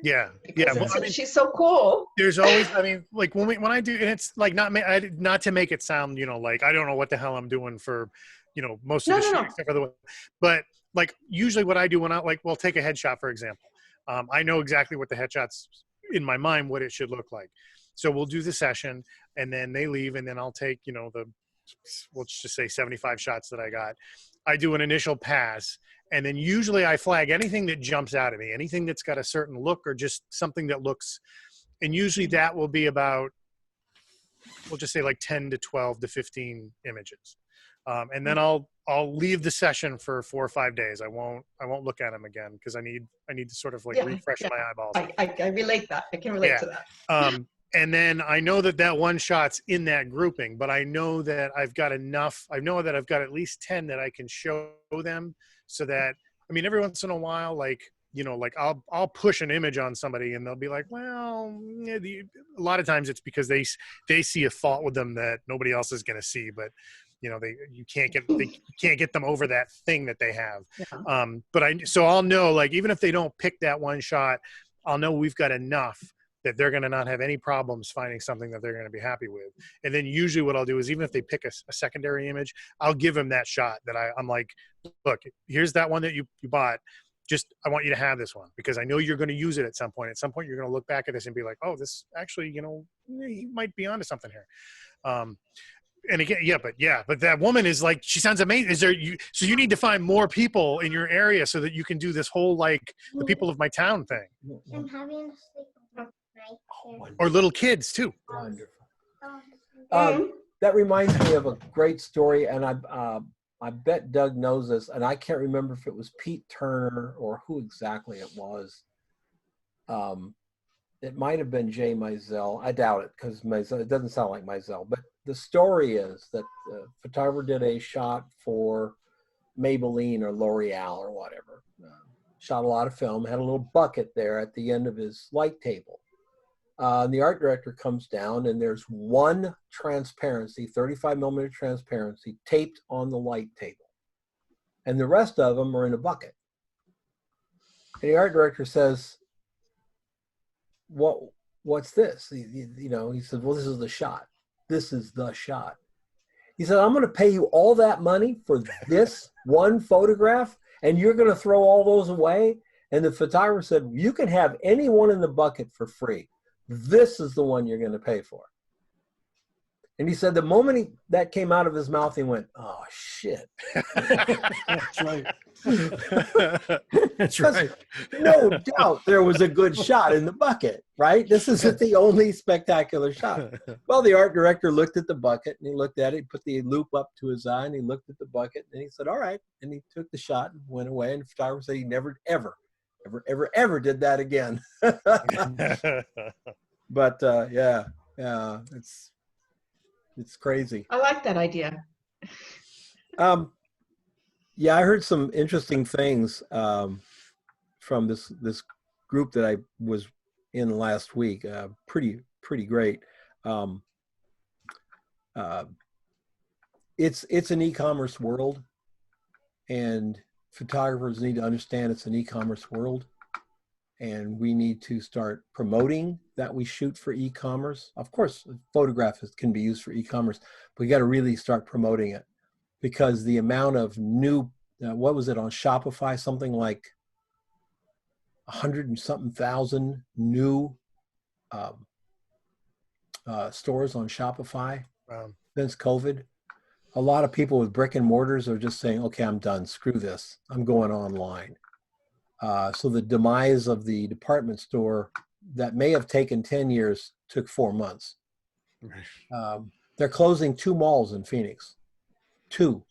yeah. Well, I mean, she's so cool. There's always, I mean, like when I do, and it's like not to make it sound, you know, like I don't know what the hell I'm doing for, you know, most of the shit except for the, but like usually what I do when I like, well, take a headshot for example. I know exactly what the headshot's in my mind, what it should look like. So we'll do the session, and then they leave, and then I'll take, you know, let's just say 75 shots that I got. I do an initial pass, and then usually I flag anything that jumps out at me, anything that's got a certain look or just something that looks, and usually that will be about, we'll just say like 10 to 12 to 15 images. And then I'll leave the session for 4 or 5 days. I won't look at them again because I need to sort of like refresh my eyeballs. I relate that. I can relate to that. And then I know that one shot's in that grouping, but I know that I've got enough. I know that I've got at least 10 that I can show them so that, I mean, every once in a while, like, you know, like I'll push an image on somebody and they'll be like, well, a lot of times it's because they see a fault with them that nobody else is going to see, but you know, you can't get them over that thing that they have. Yeah. So I'll know, like, even if they don't pick that one shot, I'll know we've got enough that they're going to not have any problems finding something that they're going to be happy with. And then usually what I'll do is even if they pick a secondary image, I'll give them that shot that I'm like, look, here's that one that you bought. Just, I want you to have this one because I know you're going to use it at some point. At some point, you're going to look back at this and be like, oh, this actually, you know, he might be onto something here. And again, but that woman is like, she sounds amazing. So you need to find more people in your area so that you can do this whole, like, the people of my town thing. I'm having a sleepover. Or little kids too. Wonderful. That reminds me of a great story, and I bet Doug knows this, and I can't remember if it was Pete Turner or who exactly it was. It might have been Jay Mizell. I doubt it because it doesn't sound like Mizell. But the story is that the photographer did a shot for Maybelline or L'Oreal or whatever. Shot a lot of film, had a little bucket there at the end of his light table. The art director comes down and there's one transparency, 35 millimeter transparency taped on the light table. And the rest of them are in a bucket. And the art director says, what's this? He said, well, this is the shot. This is the shot. He said, I'm going to pay you all that money for this one photograph and you're going to throw all those away? And the photographer said, you can have any one in the bucket for free. This is the one you're going to pay for. And he said the moment that came out of his mouth, he went, oh, shit. That's right. That's right. No doubt there was a good shot in the bucket, right? This isn't the only spectacular shot. Well, the art director looked at the bucket and he looked at it, put the loop up to his eye and he looked at the bucket and he said, all right. And he took the shot and went away. And the photographer said he never, ever did that again. But yeah, it's crazy. I like that idea. Yeah, I heard some interesting things from this group that I was in last week. Pretty great. It's an e-commerce world, and photographers need to understand it's an e-commerce world, and we need to start promoting that we shoot for e-commerce. Of course, photographs can be used for e-commerce, but we got to really start promoting it, because the amount of new, what was it on Shopify, something like 100 and something thousand new stores on Shopify since COVID. A lot of people with brick and mortars are just saying, okay, I'm done, screw this, I'm going online. So the demise of the department store that may have taken 10 years took 4 months. They're closing 2 malls in Phoenix. 2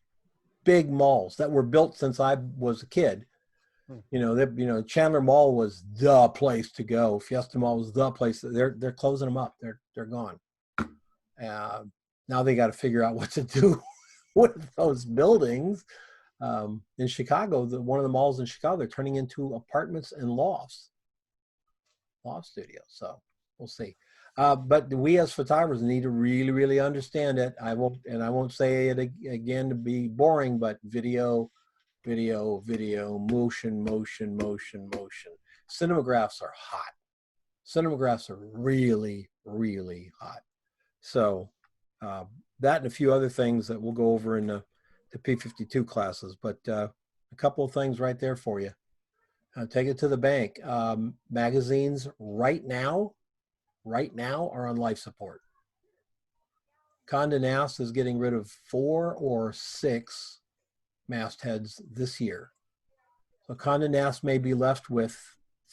big malls that were built since I was a kid. Chandler Mall was the place to go. Fiesta Mall was the place. They're closing them up. They're gone. Now they got to figure out what to do with those buildings. In Chicago, one of the malls in Chicago, they're turning into apartments and loft studios. So we'll see. But we as photographers need to really, really understand it. I won't say it again to be boring, but video, motion. Cinemagraphs are hot. Cinemagraphs are really, really hot. So that and a few other things that we'll go over in the P52 classes, but a couple of things right there for you. Take it to the bank. Magazines right now are on life support. Condé Nast is getting rid of 4 or 6 mastheads this year. So Condé Nast may be left with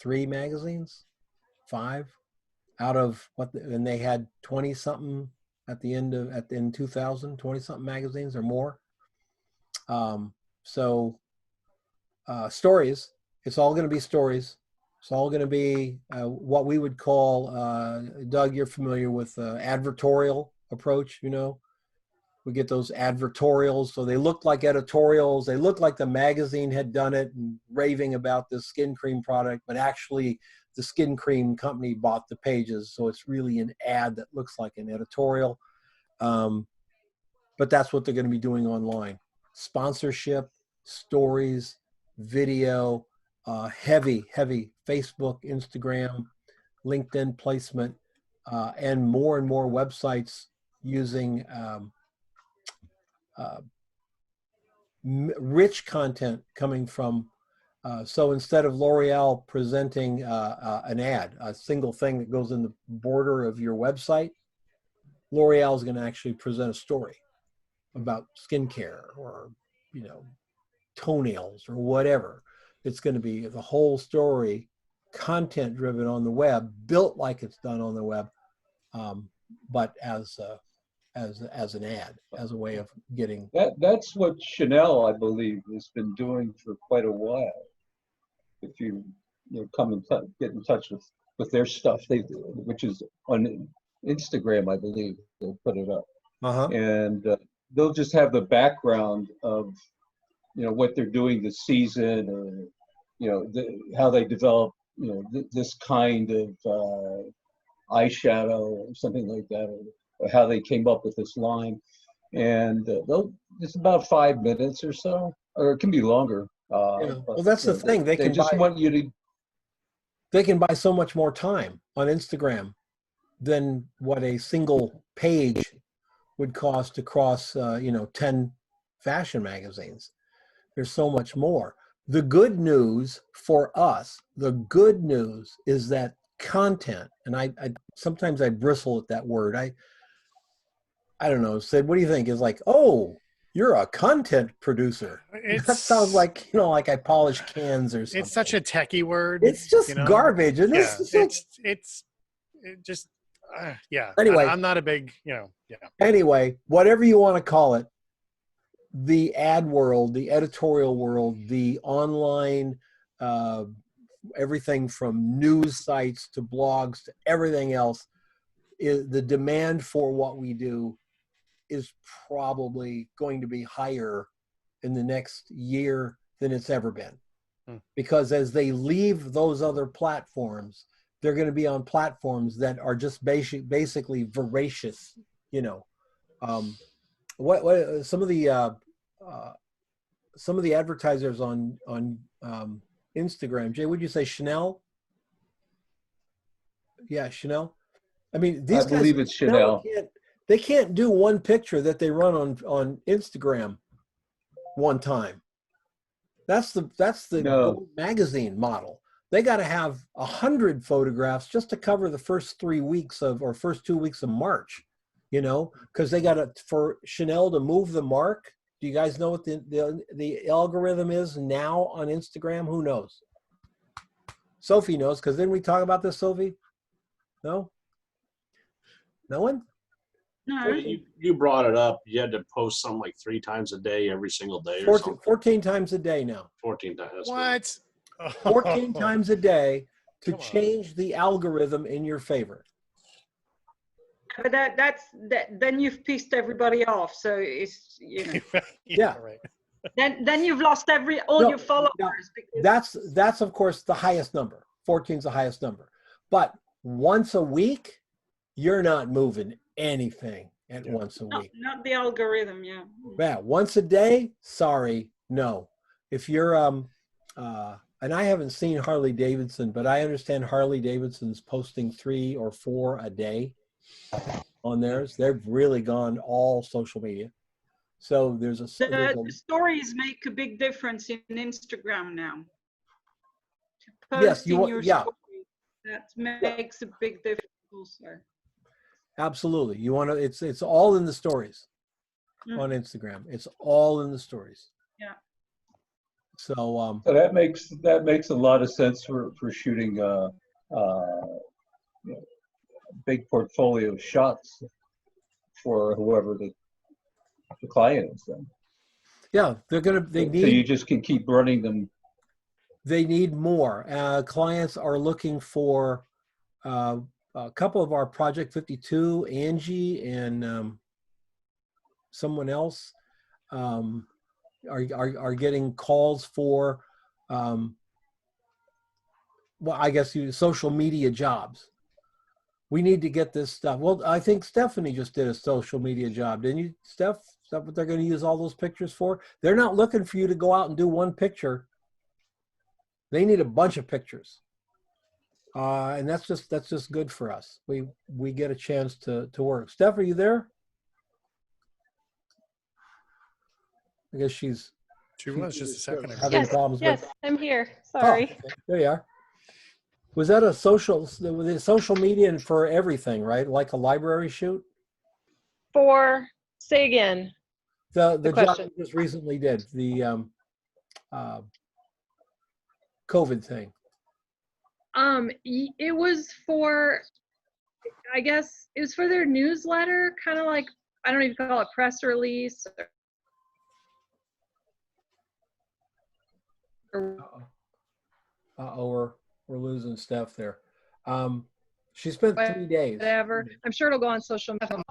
3 magazines, 5 out of and they had 20 something in 2000, 20 something magazines or more. Stories, it's all going to be stories. It's all going to be what we would call, Doug, you're familiar with advertorial approach, We get those advertorials, so they look like editorials. They look like the magazine had done it and raving about this skin cream product, but actually the skin cream company bought the pages, so it's really an ad that looks like an editorial. But that's what they're going to be doing online. Sponsorship, stories, video, heavy Facebook, Instagram, LinkedIn placement, and more websites using rich content coming from, so instead of L'Oreal presenting an ad, a single thing that goes in the border of your website, L'Oreal is going to actually present a story about skincare or, toenails or whatever. It's going to be the whole story, content driven on the web, built like it's done on the web, but as an ad, as a way of getting. That's what Chanel, I believe, has been doing for quite a while. If you get in touch with their stuff, which is on Instagram, I believe they'll put it up, and they'll just have the background of what they're doing this season, or how they develop this kind of eyeshadow or something like that, or how they came up with this line, and it's about 5 minutes or so, or it can be longer. Well, that's the thing. They can buy so much more time on Instagram than what a single page would cost to cross 10 fashion magazines. There's so much more. The good news for us, is that content, and I sometimes I bristle at that word. I don't know, Sid, what do you think? Is like, oh, you're a content producer. That sounds like, like I polish cans or something. It's such a techie word. It's just garbage. And yeah. Anyway, I'm not a big, Anyway, whatever you want to call it, the ad world, the editorial world, the online, everything from news sites to blogs to everything else, is the demand for what we do is probably going to be higher in the next year than it's ever been. Because as they leave those other platforms, they're going to be on platforms that are just basically voracious, what some of the advertisers on Instagram, Jay, would you say Chanel? Yeah, Chanel. I mean, these guys, believe it's Chanel. They can't do one picture that they run on Instagram one time. That's the magazine model. They got to have 100 photographs just to cover the first 2 weeks of March, because they got for Chanel to move the mark. Do you guys know what the algorithm is now on Instagram? Who knows? Sophie knows, because didn't we talk about this, Sophie? No? No one? No. You brought it up. You had to post something like 3 times a day, every single day, or 14, something. 14 times a day now. 14 times. That's What? 14 times a day to Come on. change the algorithm in your favor. But then you've pissed everybody off. So it's, you know. Yeah. Right. Then you've lost all No, your followers. no, Because That's of course the highest number. 14 is the highest number. But once a week, you're not moving anything at once a week. not the algorithm, yeah. Yeah, once a day, sorry, no. If you're and I haven't seen Harley Davidson, but I understand Harley Davidson's posting 3 or 4 a day on theirs. They've really gone all social media. So there's a The stories make a big difference in Instagram now. Yes, Posting your yeah. stories, that makes a big difference also. Absolutely. You want to, it's all in the stories on Instagram. It's all in the stories. Yeah. So So that makes a lot of sense for shooting you know, big portfolio shots for whoever the client is then. yeah, they So need, you just can keep running them. they need more. Clients are looking for a couple of our Project 52, Angie and someone else are getting calls for, well, I guess social media jobs. We need to get this stuff. Well, I think Stephanie just did a social media job, didn't you, Steph? Is that what they're going to use all those pictures for? They're not looking for you to go out and do one picture. They need a bunch of pictures. And that's just good for us. We get a chance to work. Steph, are you there? I guess She was just a second ago. having problems with. Yes, I'm here. Sorry. Oh, there you are. Was that was it social media and for everything, right? Like a library shoot? Say again. The job question. we just recently did, the COVID thing. It was for, I guess, it was for their newsletter, kind of like, I don't even call it press release. We're losing Steph there. She spent 3 days. Whatever. I'm sure it'll go on social media.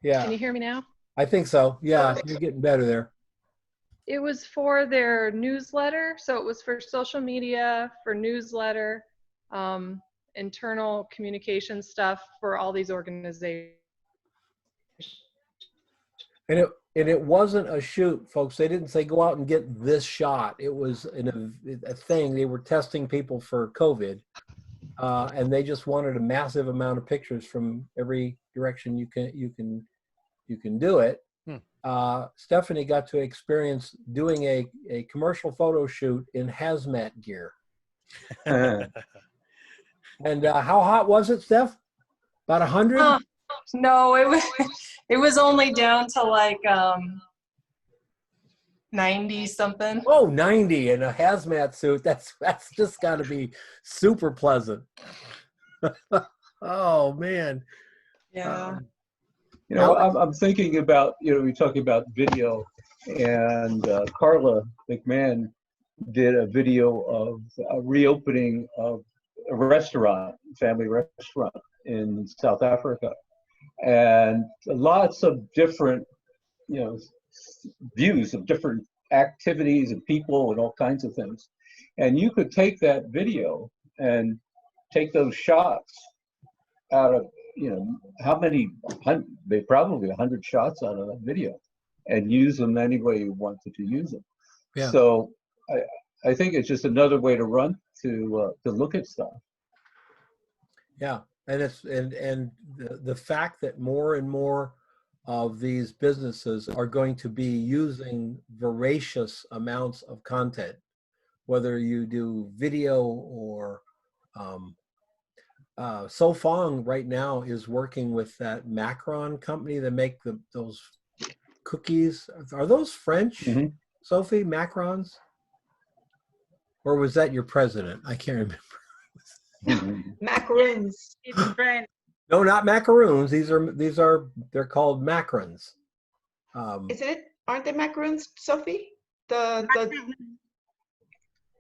Yeah. Can you hear me now? I think so. Yeah, you're getting better there. It was for their newsletter. So it was for social media, for newsletter, internal communication stuff for all these organizations. And it wasn't a shoot, folks. They didn't say go out and get this shot. It was a thing. They were testing people for COVID, and they just wanted a massive amount of pictures from every direction you can do it. Stephanie got to experience doing a commercial photo shoot in hazmat gear. And how hot was it, Steph? About 100? No, it was only down to like 90 something. Oh, 90 in a hazmat suit. That's just got to be super pleasant. Oh man. Yeah. You know, I'm thinking about, you know, we're talking about video, and Carla McMahon did a video of a reopening of a restaurant, family restaurant in South Africa, and lots of different, you know, views of different activities and people and all kinds of things. And you could take that video and take those shots out of, you know, how many, they probably 100 shots out of that video, and use them any way you wanted to use them. Yeah. So I think it's just another way to run to look at stuff. Yeah, and it's and the fact that more and more of these businesses are going to be using voracious amounts of content, whether you do video or Sofong right now is working with that Macron company that make those cookies. Are those French, Mm-hmm. Sophie, Macrons? Or was that your president? I can't remember. Macaroons. It's French. No, not macaroons. They're called macarons. Is it? Aren't they macaroons, Sophie? The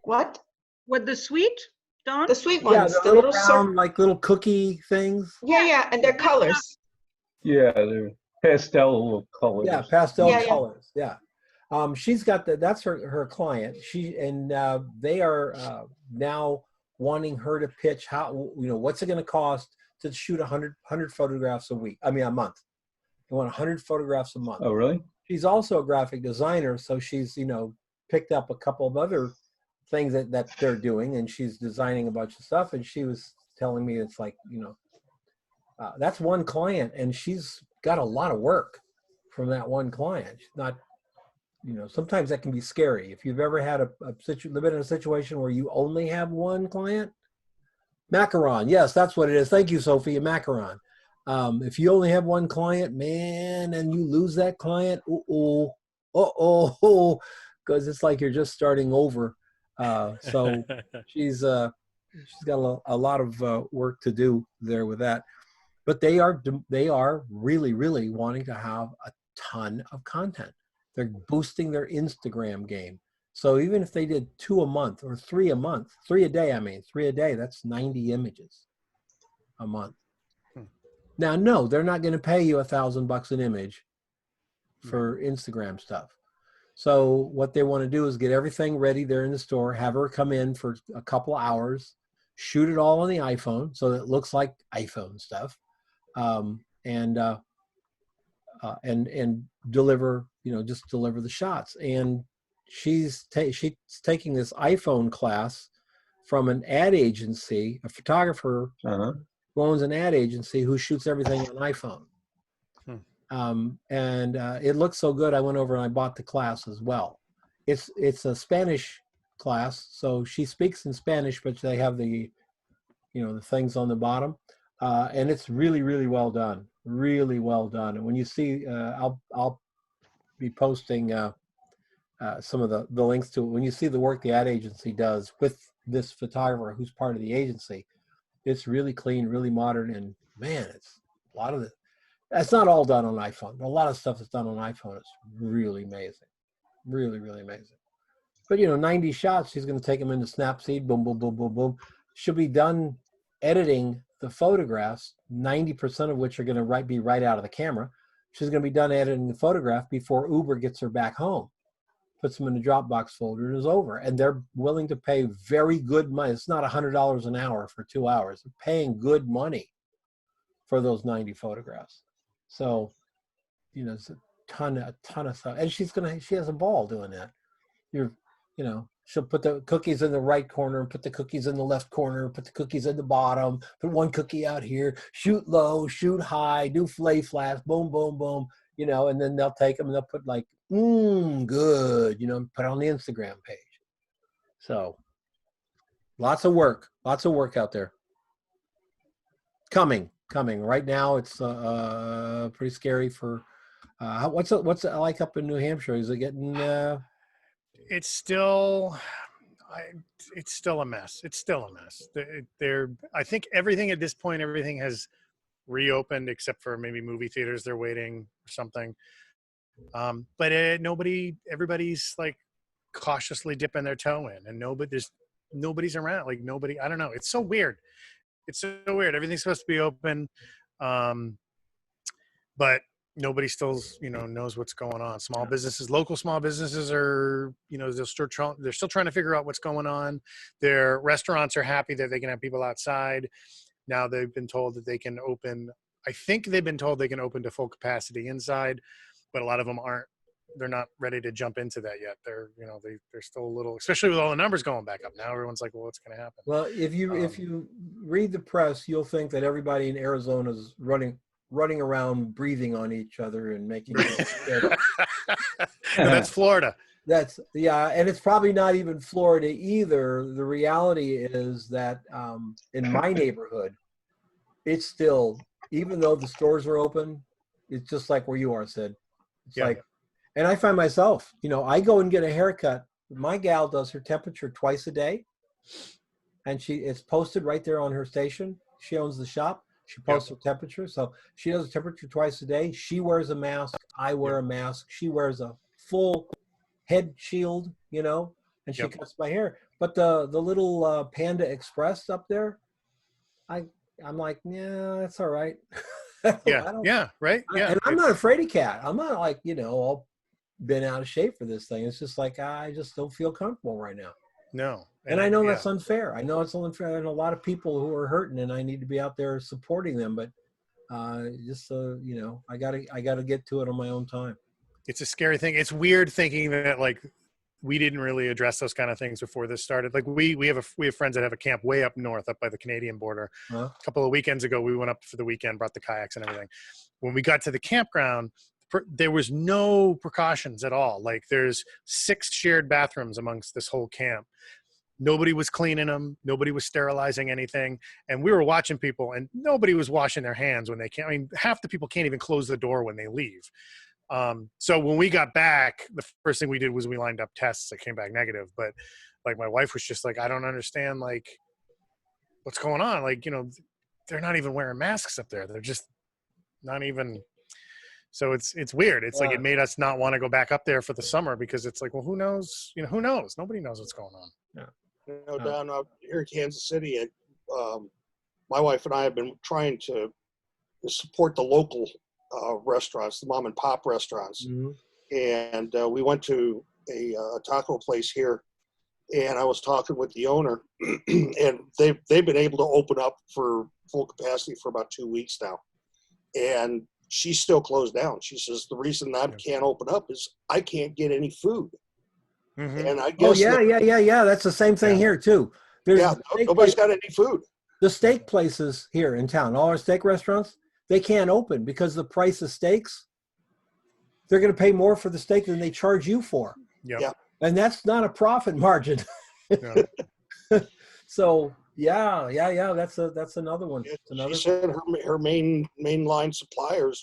what? With the sweet, Don? The sweet Yeah, ones, the the little little round, like little cookie things. Yeah, and they're colors. Yeah, they're pastel colors. Yeah, pastel Yeah, yeah. colors. Yeah. She's got that's her client. They are now wanting her to pitch what's it going to cost to shoot 100 photographs a week. I mean, a month. They want 100 photographs a month. Oh, really? She's also a graphic designer, so she's picked up a couple of other things that they're doing, and she's designing a bunch of stuff. And she was telling me it's like that's one client, and she's got a lot of work from that one client. She's not, sometimes that can be scary. If you've ever had been in a situation where you only have one client, macaron. Yes, that's what it is. Thank you, Sophie. A macaron. If you only have one client, man, and you lose that client, because it's like you're just starting over. So she's got a lot of work to do there with that. But they are really, really wanting to have a ton of content. They're boosting their Instagram game. So even if they did 2 a month or 3 a month, 3 a day, 3 a day, that's 90 images a month. Now, no, they're not going to pay you $1,000 an image for Instagram stuff. So what they want to do is get everything ready there in the store, have her come in for a couple of hours, shoot it all on the iPhone so that it looks like iPhone stuff, and deliver, just deliver the shots. And she's taking this iPhone class from an ad agency, a photographer who owns an ad agency who shoots everything on iPhone. And it looks so good, I went over and I bought the class as well. It's a Spanish class, so she speaks in Spanish, but they have the things on the bottom, and it's really, really well done. Really well done. And when you see, I'll be posting some of the links to it. When you see the work the ad agency does with this photographer who's part of the agency, it's really clean, really modern, and man, it's a lot of it. It's not all done on iPhone, but a lot of stuff that's done on iPhone is really amazing. Really, really amazing. But 90 shots, she's going to take them into Snapseed, boom, boom, boom, boom, boom. She'll be done editing the photographs, 90% of which are going to be right out of the camera. She's going to be done editing the photograph before Uber gets her back home. Puts them in the Dropbox folder and is over. And they're willing to pay very good money. It's not $100 an hour for 2 hours. They're paying good money for those 90 photographs. So, it's a ton of stuff. And she has a ball doing that. She'll put the cookies in the right corner, put the cookies in the left corner, put the cookies in the bottom, put one cookie out here, shoot low, shoot high, do flay flats, boom, boom, boom, and then they'll take them and they'll put like, good, put it on the Instagram page. So lots of work out there. Coming. Right now, it's pretty scary for, what's it like up in New Hampshire? Is it getting, It's still a mess. It's still a mess. I think everything at this point, everything has reopened except for maybe movie theaters. They're waiting or something. But everybody's like cautiously dipping their toe in, and nobody's around. Like nobody, I don't know. It's so weird. Everything's supposed to be open. But nobody still, knows what's going on. Local small businesses are, they're still trying to figure out what's going on. Their restaurants are happy that they can have people outside. Now they've been told that they can open. I think they've been told they can open to full capacity inside, but a lot of them aren't. They're not ready to jump into that yet. They're still a little, especially with all the numbers going back up. Now everyone's like, well, what's going to happen? Well, if you read the press, you'll think that everybody in Arizona is running around breathing on each other and making That's Florida. And it's probably not even Florida either. The reality is that in my neighborhood, it's still, even though the stores are open, it's just like where you are, Sid. It's like, and I find myself, I go and get a haircut. My gal does her temperature twice a day, and it's posted right there on her station. She owns the shop. She posts her temperature. So she does a temperature twice a day. She wears a mask. I wear a mask. She wears a full head shield, you know, and she cuts my hair. But the little Panda Express up there, I'm like, yeah, that's all right. Right. And I'm not a fraidy cat. I'm not like, you know, all been out of shape for this thing. It's just like I just don't feel comfortable right now. No. And I know that's unfair. I know it's unfair, and a lot of people who are hurting, and I need to be out there supporting them. But you know, I gotta get to it on my own time. It's a scary thing. It's weird thinking that like we didn't really address those kind of things before this started. Like we have friends that have a camp way up north, up by the Canadian border. A couple of weekends ago, we went up for the weekend, brought the kayaks and everything. When we got to the campground, there was no precautions at all. Like there's 6 shared bathrooms amongst this whole camp. Nobody was cleaning them. Nobody was sterilizing anything. And we were watching people, and nobody was washing their hands when they came. I mean, half the people can't even close the door when they leave. So when we got back, the first thing we did was we lined up tests that came back negative. But like my wife was just like, I don't understand, like, what's going on? Like, you know, they're not even wearing masks up there. They're just not even. So it's weird. It's like it made us not want to go back up there for the summer because it's like, well, who knows? You know, who knows? Nobody knows what's going on. Yeah. You know, down out here in Kansas City, and my wife and I have been trying to support the local restaurants, the mom and pop restaurants. And we went to a taco place here, and I was talking with the owner, and they've been able to open up for full capacity for about 2 weeks now. And she's still closed down. She says, the reason I can't open up is I can't get any food. And I guess yeah. That's the same thing here too. Nobody's got any food. The steak places here in town, all our steak restaurants, they can't open because the price of steaks, they're going to pay more for the steak than they charge you for. And that's not a profit margin. So that's another one. She said her main line suppliers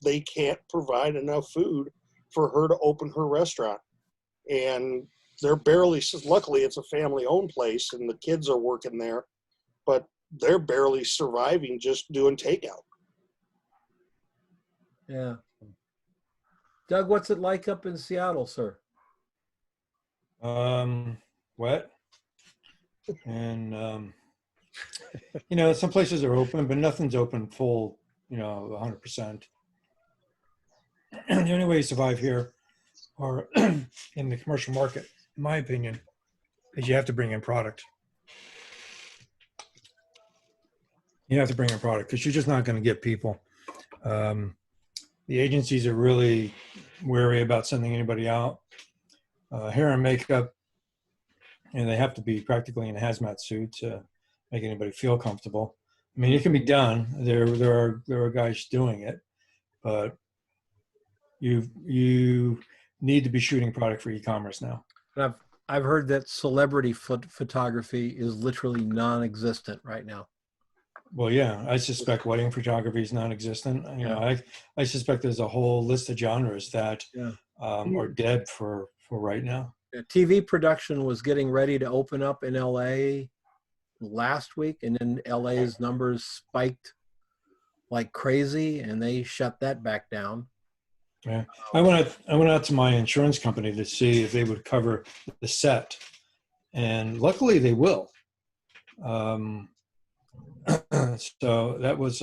they can't provide enough food for her to open her restaurant. And they're barely, luckily it's a family owned place and the kids are working there, but they're barely surviving just doing takeout. Yeah. Doug, what's it like up in Seattle, sir? Wet. And, you know, some places are open, but nothing's open full, you know, 100%. And the only way to survive here or in the commercial market, in my opinion, is you have to bring in product. You have to bring in product because you're just not going to get people. The agencies are really wary about sending anybody out. Hair and makeup, and they have to be practically in a hazmat suit to make anybody feel comfortable. I mean, it can be done. There are guys doing it, but you need to be shooting product for e-commerce now. I've heard that celebrity photography is literally non-existent right now. Well, yeah, I suspect wedding photography is non-existent. You know, I suspect there's a whole list of genres that are dead for right now. TV production was getting ready to open up in LA last week, and then LA's numbers spiked like crazy, and they shut that back down. Yeah, I went out to my insurance company to see if they would cover the set, and luckily they will. So that was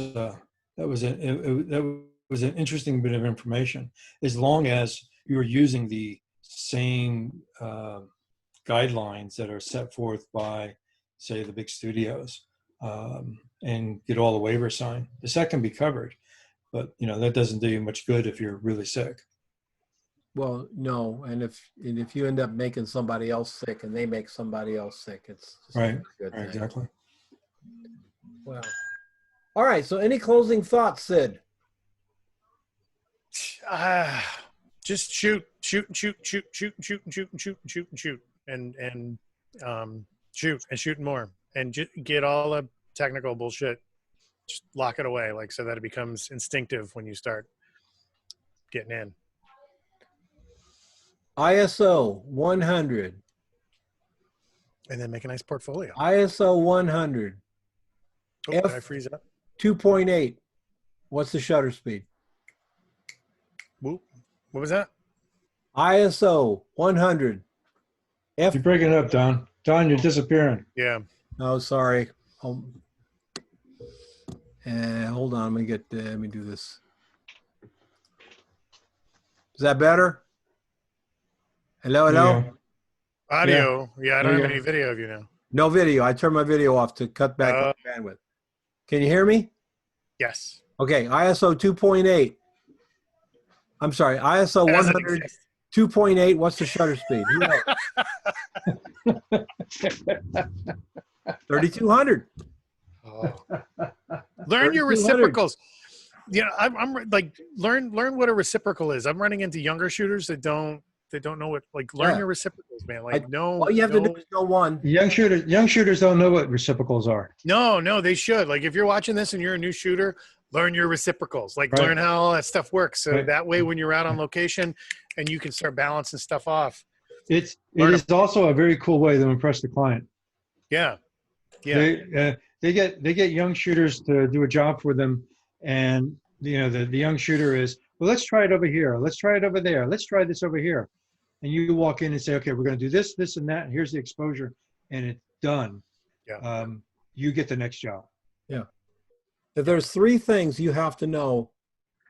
an interesting bit of information. As long as you were using the same guidelines that are set forth by, say, the big studios, and get all the waivers signed, the set can be covered. But you know that doesn't do you much good if you're really sick. Well, no, and if you end up making somebody else sick and they make somebody else sick, it's just right. Not a good thing. Exactly. Wow. All right. So, any closing thoughts, Sid? Just shoot, and shoot more, and just get all the technical bullshit. Just lock it away, like so that it becomes instinctive when you start getting in. ISO 100. And then make a nice portfolio. ISO 100. Oh, did I freeze up? 2.8. What's the shutter speed? Whoop. What was that? ISO 100. You're breaking it up, Don. Don, you're disappearing. Yeah. Oh, sorry. Hold on. Let me do this. Is that better? Hello, hello? Audio. Yeah, I don't There you have go. any video of you now. No video. I turned my video off to cut back on bandwidth. Can you hear me? Yes. Okay, ISO 2.8. I'm sorry, ISO It doesn't 100, exist. 2.8. What's the shutter speed? Who knows? 3,200. Learn your 3,200. reciprocals. I'm like learn what a reciprocal is. I'm running into younger shooters that don't know what, like, learn your reciprocals, man. Like all you have to do is know one. Young shooters don't know what reciprocals are. No, they should. Like, if you're watching this and you're a new shooter, learn your reciprocals. Like, Right. learn how all that stuff works. So Right. that way, when you're out on location and you can start balancing stuff off. It is also a very cool way to impress the client. Yeah. Yeah. They get young shooters to do a job for them, and the young shooter is, well, let's try it over here, let's try it over there, let's try this over here, and you walk in and say, okay, we're going to do this, this, and that, and here's the exposure, and it's done. Yeah. You get the next job. Yeah. If there's three things you have to know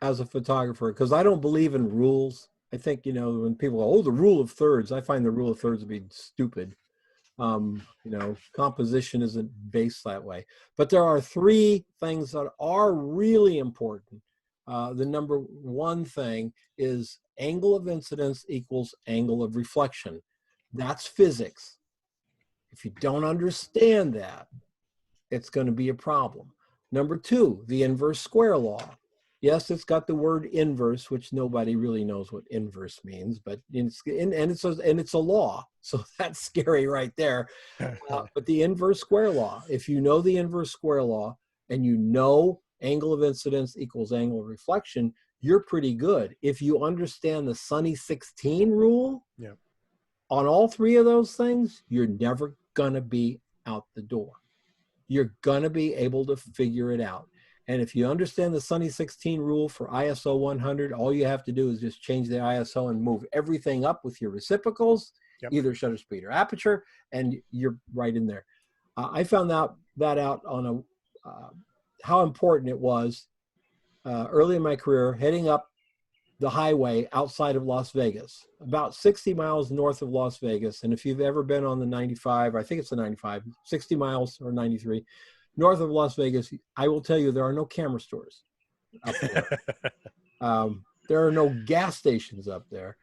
as a photographer, because I don't believe in rules. I think, when people go, oh, the rule of thirds, I find the rule of thirds to be stupid. Composition isn't based that way. But there are three things that are really important. The number one thing is angle of incidence equals angle of reflection. That's physics. If you don't understand that, it's going to be a problem. Number two, the inverse square law. Yes, it's got the word inverse, which nobody really knows what inverse means, but it's a law, so that's scary right there. But the inverse square law, if you know the inverse square law and you know angle of incidence equals angle of reflection, you're pretty good. If you understand the Sunny 16 rule, on all three of those things, you're never gonna be out the door. You're gonna be able to figure it out. And if you understand the Sunny 16 rule for ISO 100, all you have to do is just change the ISO and move everything up with your reciprocals, either shutter speed or aperture, and you're right in there. I found that out on how important it was early in my career, heading up the highway outside of Las Vegas, about 60 miles north of Las Vegas. And if you've ever been on the 95, I think it's the 95, 60 miles or 93, north of Las Vegas, I will tell you there are no camera stores up there. There are no gas stations up there.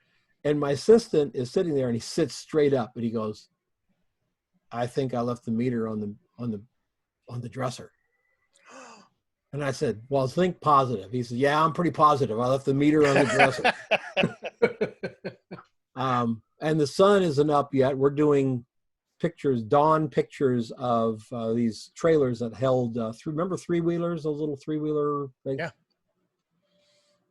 And my assistant is sitting there and he sits straight up and he goes, I think I left the meter on the dresser. And I said, well, think positive. He said, yeah, I'm pretty positive. I left the meter on the dresser. And the sun isn't up yet. We're doing dawn pictures of these trailers that held, remember three-wheelers, those little three-wheeler things? Yeah.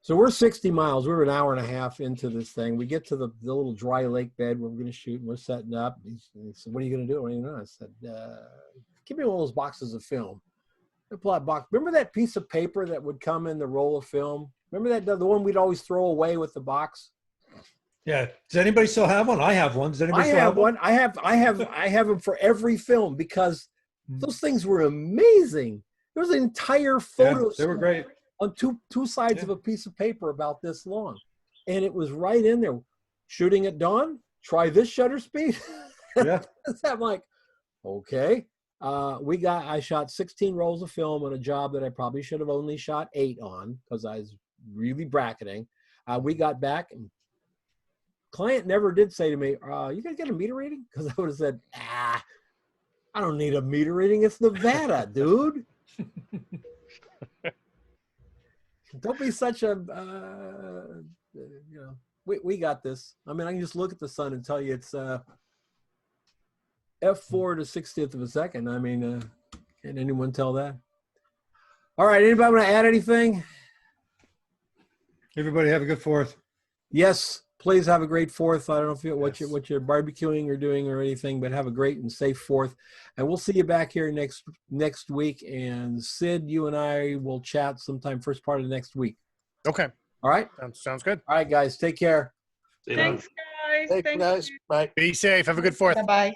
So we're 60 miles. We're an hour and a half into this thing. We get to the little dry lake bed where we're going to shoot, and we're setting up. He said, what are you going to do? I said, give me one of those boxes of film. I pull that box. Remember that piece of paper that would come in the roll of film? Remember that, the one we'd always throw away with the box? Yeah. Does anybody still have one? I have one. Does anybody still have one? I have them for every film because those things were amazing. There was an entire photo. They were great. On two sides of a piece of paper about this long. And it was right in there. Shooting at dawn, try this shutter speed. Yeah. I'm like, okay. I shot 16 rolls of film on a job that I probably should have only shot 8 on because I was really bracketing. We got back and client never did say to me, you guys get a meter reading? Because I would have said, I don't need a meter reading. It's Nevada, dude. Don't be such a, we got this. I mean, I can just look at the sun and tell you it's f4 to 60th of a second. I mean, can anyone tell that? All right, anybody want to add anything? Everybody have a good 4th. Yes, please have a great 4th. I don't know if you, Yes. what you're barbecuing or doing or anything, but have a great and safe 4th. And we'll see you back here next week. And Sid, you and I will chat sometime first part of next week. Okay. All right. Sounds good. All right, guys. Take care. You know, Thanks, guys. Thanks, Thank guys. you. Bye. Be safe. Have a good 4th. Bye-bye.